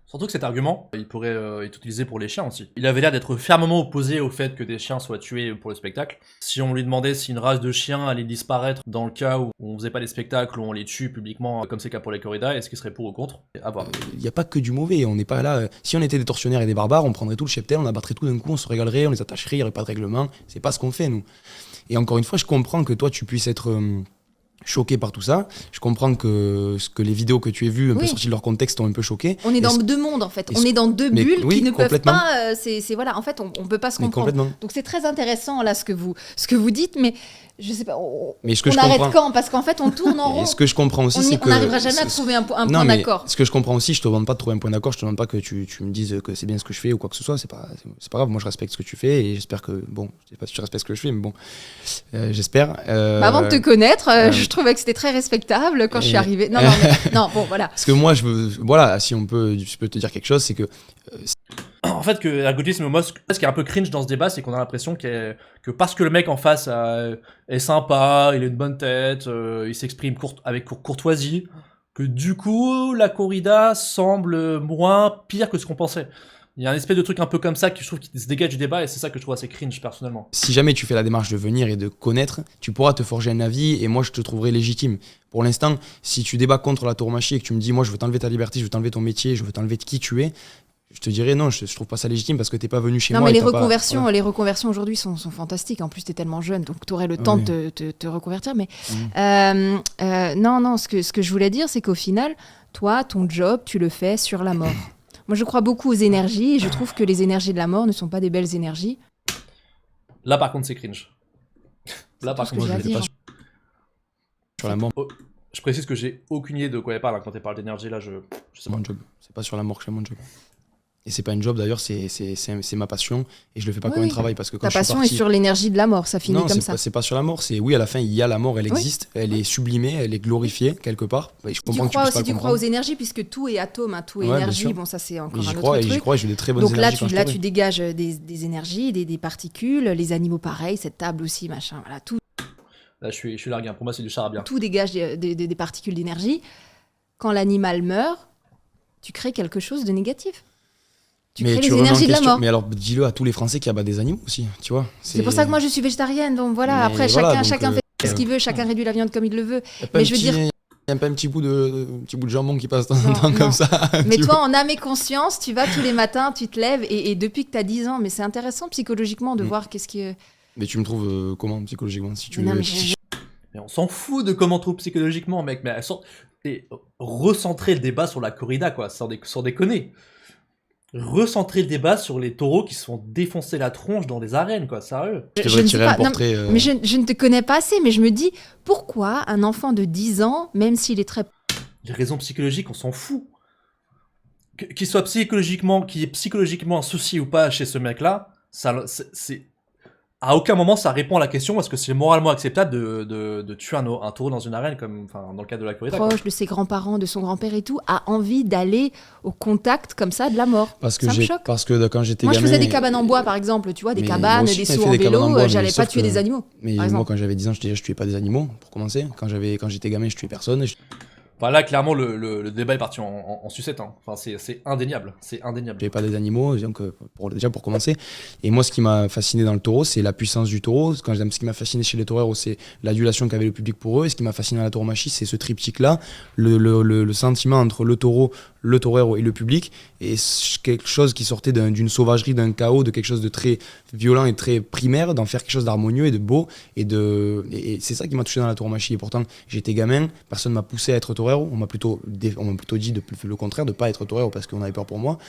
Surtout que cet argument, il pourrait être utilisé pour les chiens aussi. Il avait l'air d'être fermement opposé au fait que des chiens soient tués pour le spectacle. Si on lui demandait si une race de chiens allait disparaître dans le cas où on faisait pas des spectacles, où on les tue publiquement, comme c'est le cas pour les corridas, est-ce qu'il serait pour ou contre ? À voir. il n'y a pas que du mauvais, on n'est pas là. Si on était des tortionnaires et des barbares, on prendrait tout le cheptel, on abattrait tout d'un coup, on se régalerait, on les attacherait, il n'y aurait pas de règlement. C'est pas ce qu'on fait, nous. Et encore une fois, je comprends que toi, tu puisses être choqué par tout ça. Je comprends que les vidéos que tu as vues, un peu sorties de leur contexte, t'ont un peu choqué. On est dans Et- deux mondes en fait. et- On est dans deux mais bulles oui, qui ne peuvent complètement. pas. Voilà, en fait, on peut pas se Mais comprendre. complètement. Donc c'est très intéressant là ce que vous dites, mais je sais pas. Mais ce que on je arrête comprends- quand ? Parce qu'en fait, on tourne en Et rond. ce que je comprends aussi, c'est On que... n'arrivera jamais à trouver un point Non, mais d'accord. ce que je comprends aussi, je te demande pas de trouver un point d'accord, je te demande pas que tu me dises que c'est bien ce que je fais ou quoi que ce soit, c'est pas grave, moi je respecte ce que tu fais et j'espère que, bon, je sais pas si tu respectes ce que je fais, mais bon, j'espère. Bah, avant de te connaître, je trouvais que c'était très respectable quand je suis arrivée. Non, non, bon, voilà. Parce que moi, voilà, si je peux te dire quelque chose, c'est que En fait, que l'ergotisme, moi, ce qui est un peu cringe dans ce débat, c'est qu'on a l'impression que parce que le mec en face est sympa, il a une bonne tête, il s'exprime avec courtoisie, que du coup, la corrida semble moins pire que ce qu'on pensait. Il y a un espèce de truc un peu comme ça que je trouve qui se dégage du débat et c'est ça que je trouve assez cringe personnellement. Si jamais tu fais la démarche de venir et de connaître, tu pourras te forger un avis et moi je te trouverai légitime. Pour l'instant, si tu débats contre la tauromachie et que tu me dis moi je veux t'enlever ta liberté, je veux t'enlever ton métier, je veux t'enlever qui tu es, je te dirais non, je trouve pas ça légitime parce que t'es pas venu chez Non, moi. mais et les t'as pas- reconversions, voilà. les reconversions aujourd'hui sont fantastiques. En plus, tu es tellement jeune, donc tu aurais le temps Oui. de te reconvertir. Mais non, ce que je voulais dire, c'est qu'au final, toi, ton job, tu le fais sur la mort. Moi, je crois beaucoup aux énergies et je trouve que les énergies de la mort ne sont pas des belles énergies. Là par contre c'est cringe. Là par tout ce contre que j'ai à je dire. Sur la mort, Je précise que j'ai aucune idée de quoi elle parle hein, quand elle parle d'énergie là, je sais c'est pas. mon job. C'est pas sur la mort que je fais mon job. Et c'est pas un job d'ailleurs, c'est ma passion et je le fais pas Oui, comme un oui. travail parce que quand Ta je suis passion parti... est sur l'énergie de la mort, ça finit Non, comme c'est ça. c'est pas sur la mort, c'est oui, à la fin, il y a la mort, elle Oui. existe, elle est sublimée, elle est glorifiée quelque part. Bah, je comprends que tu puisses pas Si tu le crois aux comprendre. énergies, puisque tout est atome, hein, tout est Ouais, bien énergie, sûr. bon, ça c'est encore Mais un j'y autre crois et j'y truc. crois et j'ai des très bonnes Donc là, énergies quand je tu pourrais. dégages des énergies, des particules, les animaux pareil, cette table aussi, machin, voilà, Là je suis largué, hein. Pour moi c'est du charabia. tout dégage des particules d'énergie. Quand l'animal meurt, tu crées quelque chose de négatif. Tu crées les remets en énergies de la question- mort. Mais alors dis-le à tous les Français qui abattent des animaux aussi, tu vois. C'est pour ça que moi je suis végétarienne, donc voilà, Mais après voilà, donc, chacun fait ce qu'il veut, chacun réduit la viande comme il le veut. Y a pas mais un je veux petit- dire- y a pas un petit bout de jambon qui passe de temps en Non, temps non. comme ça. Mais tu toi, vois. en âme et conscience, tu vas tous les matins, tu te lèves, et depuis que tu as 10 ans, mais c'est intéressant psychologiquement de voir qu'est-ce que... Mais tu me trouves comment psychologiquement si tu Non, mais si- Mais on s'en fout de comment on trouve psychologiquement mec, mais et recentrer le débat sur la corrida quoi, sans déconner. Recentrer le débat sur les taureaux qui se font défoncer la tronche dans des arènes quoi, sérieux. je je devrais ne sais tirer pas, un non, portrait. Mais je ne te connais pas assez, mais je me dis, pourquoi un enfant de 10 ans, même s'il est très... Les raisons psychologiques, on s'en fout. Qu'il soit psychologiquement, qu'il y ait psychologiquement un souci ou pas chez ce mec-là, c'est à aucun moment ça répond à la question est-ce que c'est moralement acceptable de tuer un taureau dans une arène comme enfin dans le cadre de la corrida. quoi. proche de ses grands-parents, de son grand-père et tout, a envie d'aller au contact comme ça de la mort. Parce que Ça me j'ai choque. parce que quand j'étais Moi, je gamin. faisais des cabanes en bois, par exemple, tu vois, des Mais cabanes, moi aussi, des j'ai sauts fait en des cabanes en vélo, bois, mais j'allais pas sauf tuer que- des animaux. Mais par moi exemple. quand j'avais 10 ans, je tuais pas des animaux pour commencer. Quand j'étais gamin, je tuais personne. Enfin là clairement le débat est parti en sucette. Hein. Enfin c'est indéniable, c'est indéniable. J'avais pas des animaux, donc déjà pour commencer. Et moi, ce qui m'a fasciné dans le taureau, c'est la puissance du taureau. Ce qui m'a fasciné chez les taureaux, c'est l'adulation qu'avait le public pour eux. Et ce qui m'a fasciné à la tauromachie, c'est ce triptyque-là, le sentiment entre le torero et le public, et quelque chose qui sortait d'une sauvagerie, d'un chaos, de quelque chose de très violent et très primaire, d'en faire quelque chose d'harmonieux et de beau. Et c'est ça qui m'a touché dans la tauromachie. Et pourtant, j'étais gamin, personne m'a poussé à être torero. On m'a plutôt dit le contraire, de pas être torero parce qu'on avait peur pour moi.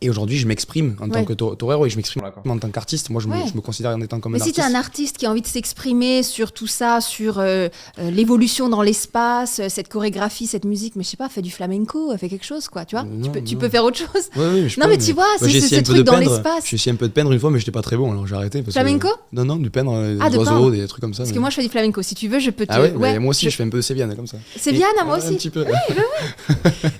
Et aujourd'hui, je m'exprime en tant Ouais. que torero et je m'exprime Voilà, quoi. en tant qu'artiste. Moi, je Ouais. me considère en étant comme Mais un si artiste. t'es un artiste qui a envie de s'exprimer sur tout ça, sur l'évolution dans l'espace, cette chorégraphie, cette musique, mais je sais pas, fais du flamenco, fais quelque chose, quoi, tu vois. Non, Tu non. peux faire autre chose. Ouais, ouais, je Non, peux, mais tu vois, Moi, c'est j'ai ce essayé un peu truc de dans peindre. l'espace. J'ai essayé un peu de peindre une fois, mais j'étais pas très bon, alors j'ai arrêté. Flamenco Non, de peindre des Ah, de oiseaux, peindre. des trucs comme ça. Parce mais- que moi, je fais du flamenco. Si tu veux, je peux te. Ah ouais, mais moi aussi, je fais un peu de séviane comme ça. C'est bien, moi Ouais, Un aussi. petit peu. Bon,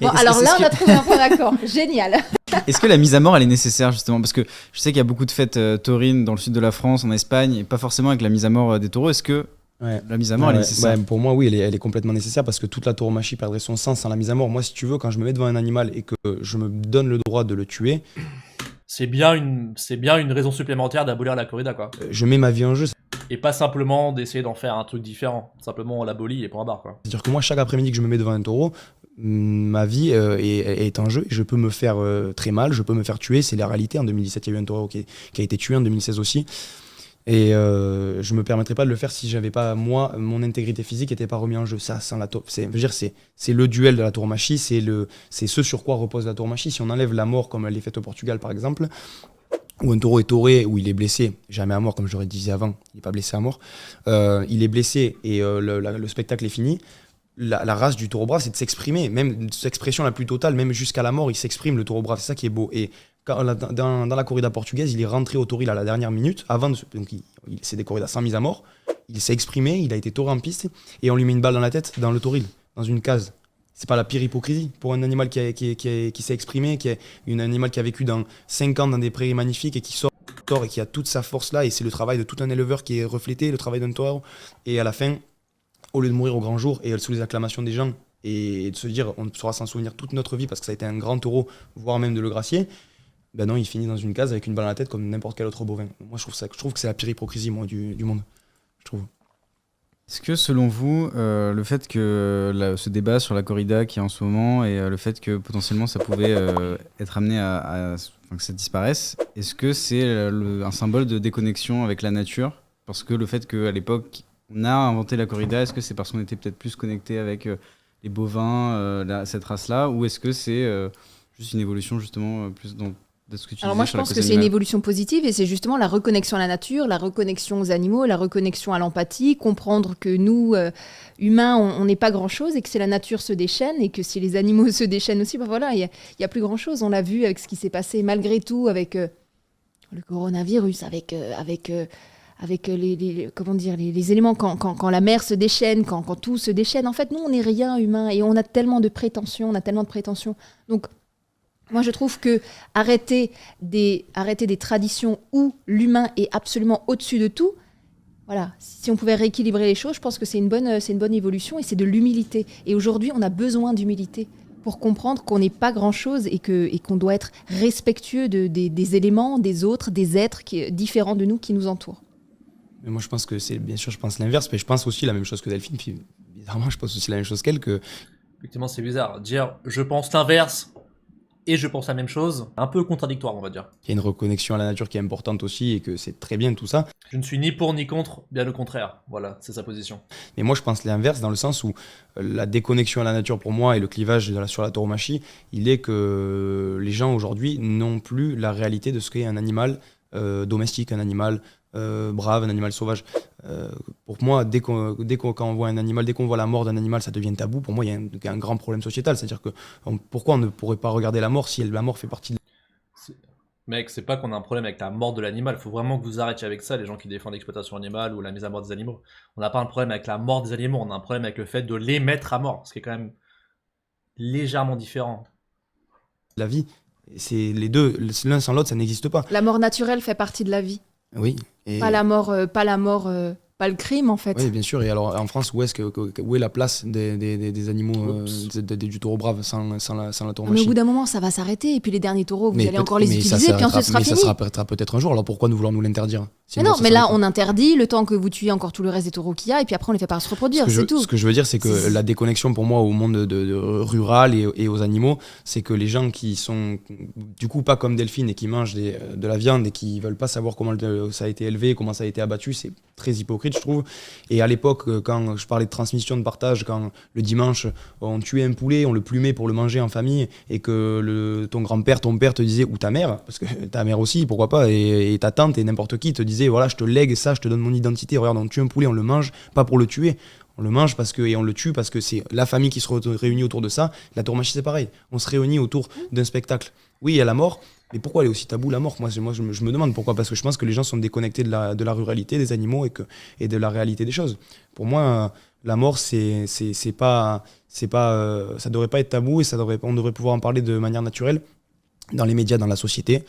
Et est-ce- alors est-ce là, que- on a trouvé un point d'accord. Génial. Est-ce que la mise à mort elle est nécessaire justement? Parce que je sais qu'il y a beaucoup de fêtes taurines dans le sud de la France, en Espagne, et pas forcément avec la mise à mort des taureaux. Est-ce que Ouais. la mise à mort elle est Ouais, nécessaire? ouais, pour moi, oui, elle est complètement nécessaire parce que toute la tauromachie perdrait son sens sans la mise à mort. Moi, si tu veux, quand je me mets devant un animal et que je me donne le droit de le tuer, C'est bien une raison supplémentaire d'abolir la corrida quoi. je mets ma vie en jeu. Et pas simplement d'essayer d'en faire un truc différent. Simplement on l'abolit et point barre quoi. C'est-à-dire que moi, chaque après-midi que je me mets devant un taureau, ma vie est en jeu. Je peux me faire très mal, je peux me faire tuer. C'est la réalité. En 2017, il y a eu un taureau qui a été tué, en 2016 aussi. Et je me permettrais pas de le faire si j'avais pas, moi, mon intégrité physique n'était pas remis en jeu. Ça, sans la je veux dire, c'est le duel de la tauromachie, c'est ce sur quoi repose la tauromachie. Si on enlève la mort, comme elle est faite au Portugal, par exemple, où un taureau est tauré, où il est blessé, jamais à mort, comme je l'aurais dit avant, il n'est pas blessé à mort, il est blessé et le spectacle est fini. La race du taureau brave, c'est de s'exprimer, même de cette expression la plus totale, même jusqu'à la mort, il s'exprime, le taureau brave, c'est ça qui est beau. Et dans la corrida portugaise, il est rentré au toril à la dernière minute, donc c'est des corridas sans mise à mort, il s'est exprimé, il a été tauré en piste, et on lui met une balle dans la tête, dans le toril, dans une case. C'est pas la pire hypocrisie pour un animal qui s'est exprimé, un animal qui a vécu dans 5 ans dans des prairies magnifiques et qui sort et qui a toute sa force là, et c'est le travail de tout un éleveur qui est reflété, le travail d'un taureau, et à la fin, au lieu de mourir au grand jour et sous les acclamations des gens, et de se dire on saura s'en souvenir toute notre vie parce que ça a été un grand taureau, voire même de le gracier, ben non, il finit dans une case avec une balle à la tête comme n'importe quel autre bovin. Moi, je trouve que c'est la pire hypocrisie moi, du monde. Je trouve. Est-ce que selon vous, le fait que ce débat sur la corrida qui est en ce moment et le fait que potentiellement ça pouvait être amené enfin, que ça disparaisse, est-ce que c'est un symbole de déconnexion avec la nature? Parce que le fait qu'à l'époque on a inventé la corrida, est-ce que c'est parce qu'on était peut-être plus connecté avec les bovins, cette race-là, ou est-ce que c'est juste une évolution justement plus de ce que tu Alors disais moi, je sur la pense cause que c'est une animale? évolution positive et c'est justement la reconnexion à la nature, la reconnexion aux animaux, la reconnexion à l'empathie, comprendre que nous, humains, on n'est pas grand-chose et que si la nature se déchaîne et que si les animaux se déchaînent aussi, ben voilà, il y a plus grand-chose. On l'a vu avec ce qui s'est passé malgré tout avec le coronavirus, avec comment dire, les éléments, quand la mer se déchaîne, quand tout se déchaîne. En fait, nous, on n'est rien humain et on a tellement de prétentions, Donc, moi, je trouve que arrêter des traditions où l'humain est absolument au-dessus de tout, voilà, si on pouvait rééquilibrer les choses, je pense que c'est une bonne évolution et c'est de l'humilité. Et aujourd'hui, on a besoin d'humilité pour comprendre qu'on n'est pas grand-chose et qu'on doit être respectueux des éléments, des autres, des êtres différents de nous qui nous entourent. Mais moi, je pense que bien sûr, je pense l'inverse, mais je pense aussi la même chose que Delphine. Puis, bizarrement, je pense aussi la même chose qu'elle. Effectivement, c'est bizarre. Dire je pense l'inverse et je pense la même chose, un peu contradictoire, on va dire. Il y a une reconnexion à la nature qui est importante aussi et que c'est très bien tout ça. Je ne suis ni pour ni contre, bien le contraire. Voilà, c'est sa position. Mais moi, je pense l'inverse dans le sens où la déconnexion à la nature pour moi et le clivage sur la tauromachie, il est que les gens aujourd'hui n'ont plus la réalité de ce qu'est un animal domestique, un animal brave, un animal sauvage. Pour moi, quand on voit un animal, dès qu'on voit la mort d'un animal, ça devient tabou. Pour moi, il y a un grand problème sociétal. C'est-à-dire que pourquoi on ne pourrait pas regarder la mort si la mort fait partie de... Mec, c'est pas qu'on a un problème avec la mort de l'animal. Faut vraiment que vous arrêtiez avec ça, les gens qui défendent l'exploitation animale ou la mise à mort des animaux. On n'a pas un problème avec la mort des animaux, on a un problème avec le fait de les mettre à mort, ce qui est quand même légèrement différent. La vie, c'est les deux, l'un sans l'autre, ça n'existe pas. La mort naturelle fait partie de la vie. Oui. Et... Pas le crime en fait. Oui, bien sûr. Et alors, en France, où est la place des animaux, du taureau brave sans la Mais au tauromachie? bout d'un moment, ça va s'arrêter. Et puis les derniers taureaux, vous allez encore les utiliser, puis ensuite ce sera fini. Mais ça s'arrêtera peut-être un jour. Alors pourquoi nous voulons nous l'interdire? Mais non, mais là, on interdit le temps que vous tuez encore tout le reste des taureaux qu'il y a, et puis après, on les fait pas se reproduire, c'est tout. Ce que je veux dire, c'est que la déconnexion pour moi au monde rural et aux animaux, c'est que les gens qui sont du coup pas comme Delphine et qui mangent de la viande et qui veulent pas savoir comment ça a été élevé, comment ça a été abattu, c'est très hypocrite, je trouve. Et à l'époque, quand je parlais de transmission, de partage, quand le dimanche, on tuait un poulet, on le plumait pour le manger en famille, et que ton grand-père, ton père te disait, ou ta mère, parce que ta mère aussi, pourquoi pas, et ta tante et n'importe qui te disait, voilà, je te lègue ça, je te donne mon identité, regarde, on tue un poulet, on le mange, pas pour le tuer. On le mange et on le tue parce que c'est la famille qui se réunit autour de ça. La tauromachie, c'est pareil. On se réunit autour d'un spectacle. Oui, il y a la mort, mais pourquoi elle est aussi taboue, la mort? Moi, je me demande pourquoi. Parce que je pense que les gens sont déconnectés de la ruralité des animaux et de la réalité des choses. Pour moi, la mort, ça devrait pas être tabou et on devrait pouvoir en parler de manière naturelle dans les médias, dans la société.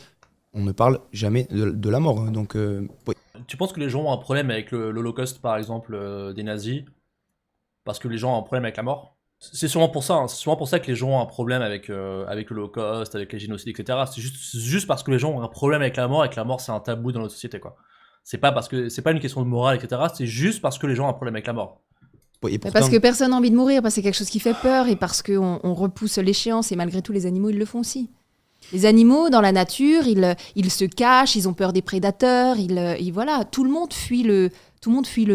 On ne parle jamais de la mort. Donc, oui. Tu penses que les gens ont un problème avec l'Holocauste, par exemple, des nazis, parce que les gens ont un problème avec la mort? C'est sûrement pour ça, hein. C'est sûrement pour ça que les gens ont un problème avec l'Holocauste, avec les génocides, etc. C'est juste parce que les gens ont un problème avec la mort et que la mort c'est un tabou dans notre société, quoi. C'est pas une question de morale, etc. C'est juste parce que les gens ont un problème avec la mort. Et pourtant, parce que personne n'a envie de mourir, parce que c'est quelque chose qui fait peur et parce qu'on repousse l'échéance et malgré tout les animaux ils le font aussi. Les animaux dans la nature ils se cachent, ils ont peur des prédateurs, voilà, tout le monde fuit le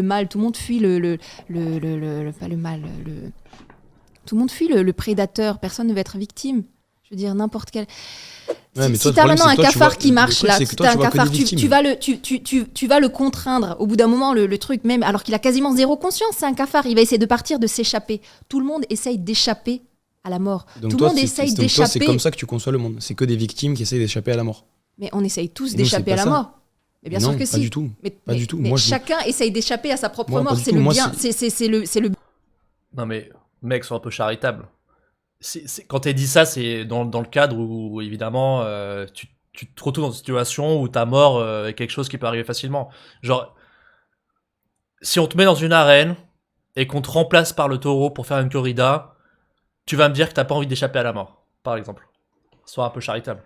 mal, tout le monde fuit tout le monde fuit le prédateur, personne ne veut être victime. Je veux dire, n'importe quel... Ouais, si t'as maintenant un cafard qui marche là, tu vas le contraindre. Au bout d'un moment, le truc, même alors qu'il a quasiment zéro conscience, c'est un cafard, il va essayer de partir, de s'échapper. Tout le monde essaye d'échapper à la mort. Donc tout le monde essaye d'échapper. C'est comme ça que tu conçois le monde. C'est que des victimes qui essayent d'échapper à la mort. Mais on essaye tous d'échapper à la mort. Mais bien sûr que si. Pas du tout. Pas du tout. Mais chacun essaye d'échapper à sa propre mort. C'est le bien. C'est le. Non mais, mec, sois un peu charitable. Quand t'as dit ça, c'est dans le cadre où évidemment, tu te retrouves dans une situation où ta mort est quelque chose qui peut arriver facilement. Genre, si on te met dans une arène et qu'on te remplace par le taureau pour faire une corrida, Tu vas me dire que t'as pas envie d'échapper à la mort, par exemple. Sois un peu charitable.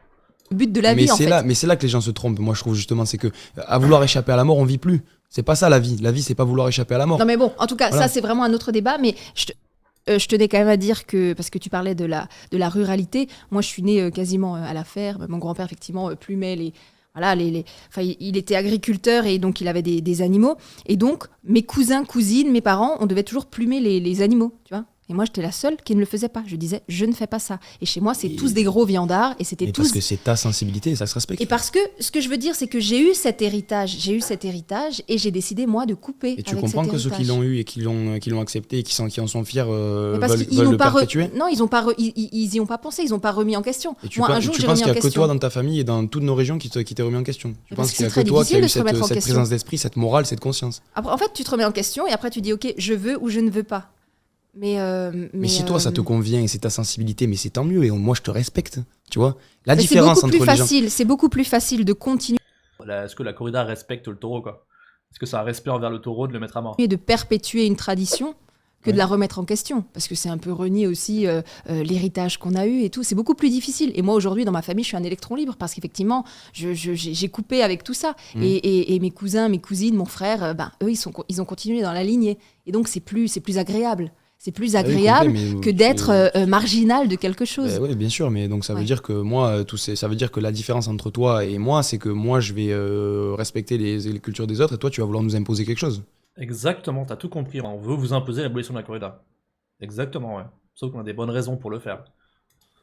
Le but de la Mais vie, en c'est fait. là, mais c'est là que les gens se trompent. Moi, je trouve justement, c'est que à vouloir échapper à la mort, on vit plus. C'est pas ça la vie. La vie, c'est pas vouloir échapper à la mort. Non, mais bon, en tout cas, Voilà. ça, c'est vraiment un autre débat. Mais je tenais quand même à dire que, parce que tu parlais de la ruralité, moi, je suis née quasiment à la ferme. Mon grand-père, effectivement, plumait les. Voilà, enfin, il était agriculteur et donc il avait des animaux. Et donc, mes cousins, cousines, mes parents, on devait toujours plumer les animaux, tu vois. Et moi, j'étais la seule qui ne le faisait pas. Je disais, je ne fais pas ça. Et chez moi, c'est tous des gros viandards et c'était Mais tous. parce que c'est ta sensibilité, et ça se respecte. Et parce que ce que je veux dire, c'est que j'ai eu cet héritage et j'ai décidé, moi, de couper. Et tu avec comprends cet que ceux qui héritage. l'ont eu et qui l'ont accepté et qui en sont fiers Mais parce veulent qu'ils le n'ont pas perpétuer. non, ils ont pas ils y ont pas pensé, ils ont pas remis en question. Et tu, Moi, un penses- jour, tu j'ai penses remis qu'il en n'y a que question. toi dans ta famille et dans toutes nos régions qui t'est remis en question. Tu Parce penses que qu'il n'y a c'est que très toi qui a difficile eu de se remettre en cette question. présence d'esprit, cette morale, cette conscience. Après, en fait, tu te remets en question et après tu dis, ok, je veux ou je ne veux pas. Mais si toi ça te convient et c'est ta sensibilité, mais c'est tant mieux et moi je te respecte. Tu vois la mais c'est différence beaucoup entre plus les gens. facile. C'est beaucoup plus facile de continuer Est-ce que la corrida respecte le taureau, quoi? Est-ce que c'est un respect envers le taureau de le mettre à mort? de perpétuer une tradition que de Ouais. la remettre en question, parce que c'est un peu renier aussi l'héritage qu'on a eu et tout. C'est beaucoup plus difficile. Et moi aujourd'hui dans ma famille, je suis un électron libre parce qu'effectivement, j'ai coupé avec tout ça. Mhm. Et mes cousins, mes cousines, mon frère, eux ils ont continué dans la lignée. Et donc c'est plus agréable. C'est plus Ah oui, agréable complet, mais que d'être marginal de quelque chose. oui, bien sûr, mais donc ça veut Ouais. dire que moi, ça veut dire que la différence entre toi et moi, c'est que moi, je vais respecter les cultures des autres et toi, tu vas vouloir nous imposer quelque chose. Exactement, t'as tout compris. On veut vous imposer l'abolition de la corrida. Exactement, ouais. Sauf qu'on a des bonnes raisons pour le faire.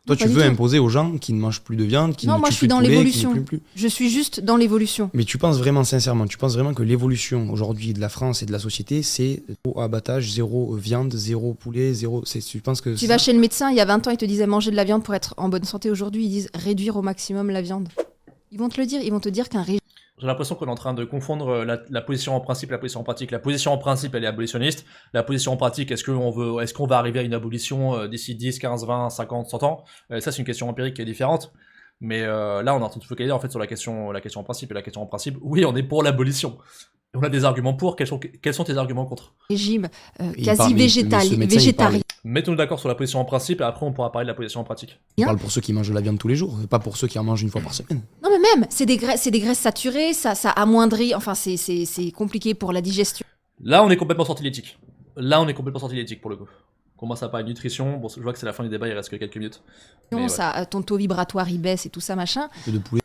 Toi, Non, tu pas du veux tout. imposer aux gens qui ne mangent plus de viande, qui Non, ne moi, tuent je suis plus de dans poulet, qui ne l'évolution. plument plus. Je suis juste dans l'évolution. Mais tu penses vraiment sincèrement, tu penses vraiment que l'évolution aujourd'hui de la France et de la société, c'est zéro abattage, zéro viande, zéro poulet, zéro. Tu penses que Tu vas chez le médecin, il y a 20 ans, il te disait manger de la viande pour être en bonne santé. Aujourd'hui, ils disent réduire au maximum la viande. Ils vont te le dire, ils vont te dire qu'un régime. J'ai l'impression qu'on est en train de confondre la position en principe et la position en pratique. La position en principe, elle est abolitionniste. La position en pratique, est-ce qu'on va arriver à une abolition d'ici 10, 15, 20, 50, 100 ans? Ça, c'est une question empirique qui est différente. Mais là, on est en train de se focaliser en fait sur la question en principe. Et la question en principe, oui, on est pour l'abolition. Et on a des arguments pour. Quels sont tes arguments contre? Régime Il quasi parle- mais ce médecin, il végétarien. Mettons-nous d'accord sur la position en principe et après on pourra parler de la position en pratique. Il parle pour ceux qui mangent de la viande tous les jours, et pas pour ceux qui en mangent une fois par semaine. Non, mais même, c'est des graisses saturées, ça amoindrit, enfin, c'est compliqué pour la digestion. Là, on est complètement sorti de l'éthique. Pour le coup. On commence à parler de nutrition. Bon, je vois que c'est la fin du débat, il reste que quelques minutes. Mais ouais. Ça, ton taux vibratoire, il baisse et tout ça, machin. Que de poulet.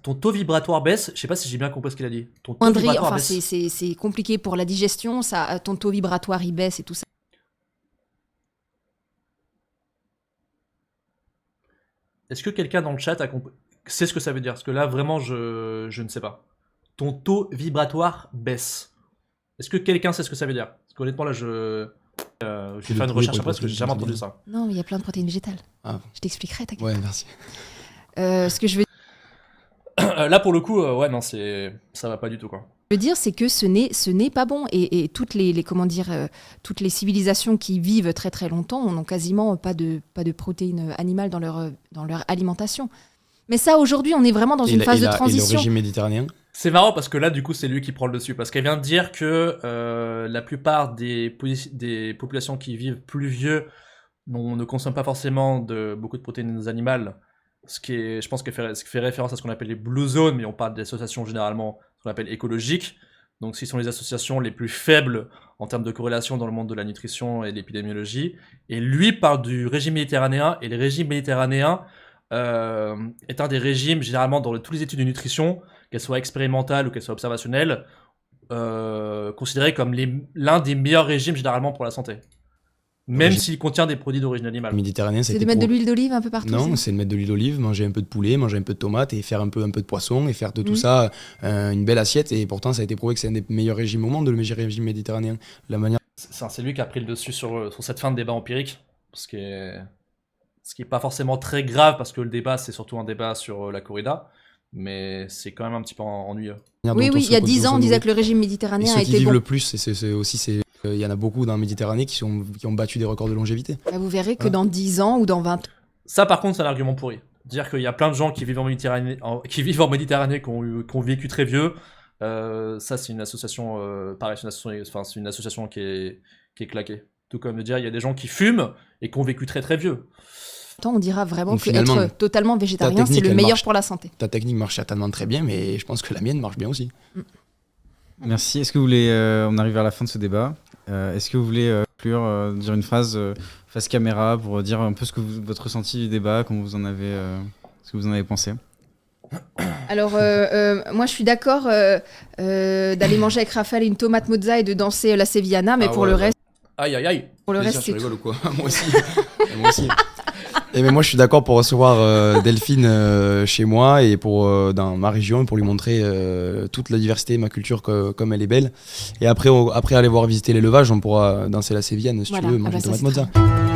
Ton taux vibratoire baisse, je sais pas si j'ai bien compris ce qu'il a dit. Ton taux Amoindrit, vibratoire enfin, baisse. c'est compliqué pour la digestion, ça, ton taux vibratoire, il baisse et tout ça. Est-ce que quelqu'un dans le chat sait ce que ça veut dire? Parce que là, vraiment, je ne sais pas. Ton taux vibratoire baisse. Est-ce que quelqu'un sait ce que ça veut dire? Parce qu'honnêtement, là, je vais faire une recherche après parce que j'ai jamais entendu ça. Non, mais il y a plein de protéines végétales. Ah. Je t'expliquerai, t'inquiète. Ouais, merci. Ce que je veux Là, pour le coup, ouais, non, ça va pas du tout, quoi. dire, c'est que ce n'est pas bon. Et toutes toutes les civilisations qui vivent très très longtemps n'ont quasiment pas de protéines animales dans leur alimentation. Mais ça, aujourd'hui, on est vraiment dans une phase de Et le transition. régime méditerranéen. C'est marrant parce que là, du coup, c'est lui qui prend le dessus. Parce qu'elle vient de dire que la plupart des populations qui vivent plus vieux ne consomment pas forcément beaucoup de protéines animales. Je pense qu'elle fait référence à ce qu'on appelle les blue zones, mais on parle d'associations généralement ce qu'on appelle écologiques. Donc, ce sont les associations les plus faibles en termes de corrélation dans le monde de la nutrition et de l'épidémiologie. Et lui parle du régime méditerranéen. Et le régime méditerranéen est un des régimes, généralement, dans toutes les études de nutrition, qu'elles soient expérimentales ou qu'elles soient observationnelles, considéré comme l'un des meilleurs régimes généralement pour la santé. Même s'il contient des produits d'origine animale. Méditerranéen, C'est de mettre de l'huile d'olive un peu partout. Non, c'est- c'est de mettre de l'huile d'olive, manger un peu de poulet, manger un peu de tomate et faire un peu de poisson et faire de tout Mhm. ça une belle assiette. Et pourtant, ça a été prouvé que c'est un des meilleurs régimes au monde, le meilleur régime méditerranéen. La manière. C'est lui qui a pris le dessus sur cette fin de débat empirique, ce qui est pas forcément très grave parce que le débat c'est surtout un débat sur la corrida, mais c'est quand même un petit peu ennuyeux. dont Oui, on oui, se- il y a dont 10 on ans, se on disait nourrit. que le régime Et méditerranéen ceux a qui été vivent bon. le plus, il y en a beaucoup dans la Méditerranée qui ont battu des records de longévité. Bah, vous verrez que Ouais. dans 10 ans ou dans 20 ans, Ça par contre c'est un argument pourri. Dire qu'il y a plein de gens qui vivent en Méditerranée, qui ont vécu très vieux, ça c'est une association, pareil, c'est une association qui est claquée. Tout comme de dire, il y a des gens qui fument et qui ont vécu très très vieux. On dira vraiment Donc, que finalement, être totalement végétarien, technique, c'est le elle meilleur marche. pour la santé. Ta technique marche certainement très bien, mais je pense que la mienne marche bien aussi. Merci. Est-ce que vous voulez, on arrive vers la fin de ce débat. Est-ce que vous voulez conclure, dire une phrase face caméra pour dire un peu votre ressenti du débat, comment vous en avez, ce que vous en avez pensé? Alors, moi, je suis d'accord d'aller manger avec Raphaël une tomate mozza et de danser la Sevillana, mais Ah pour ouais, le ouais. reste, Aïe aïe aïe. Plaisir, c'est tu tout. rigoles ou quoi? Moi aussi. Moi aussi. Et mais moi, je suis d'accord pour recevoir Delphine chez moi et dans ma région pour lui montrer toute la diversité, ma culture comme elle est belle. Et après aller voir visiter l'élevage, on pourra danser la sévillane si Voilà. tu veux, Ah manger bah une ça, tomate c'est mozza. très bien.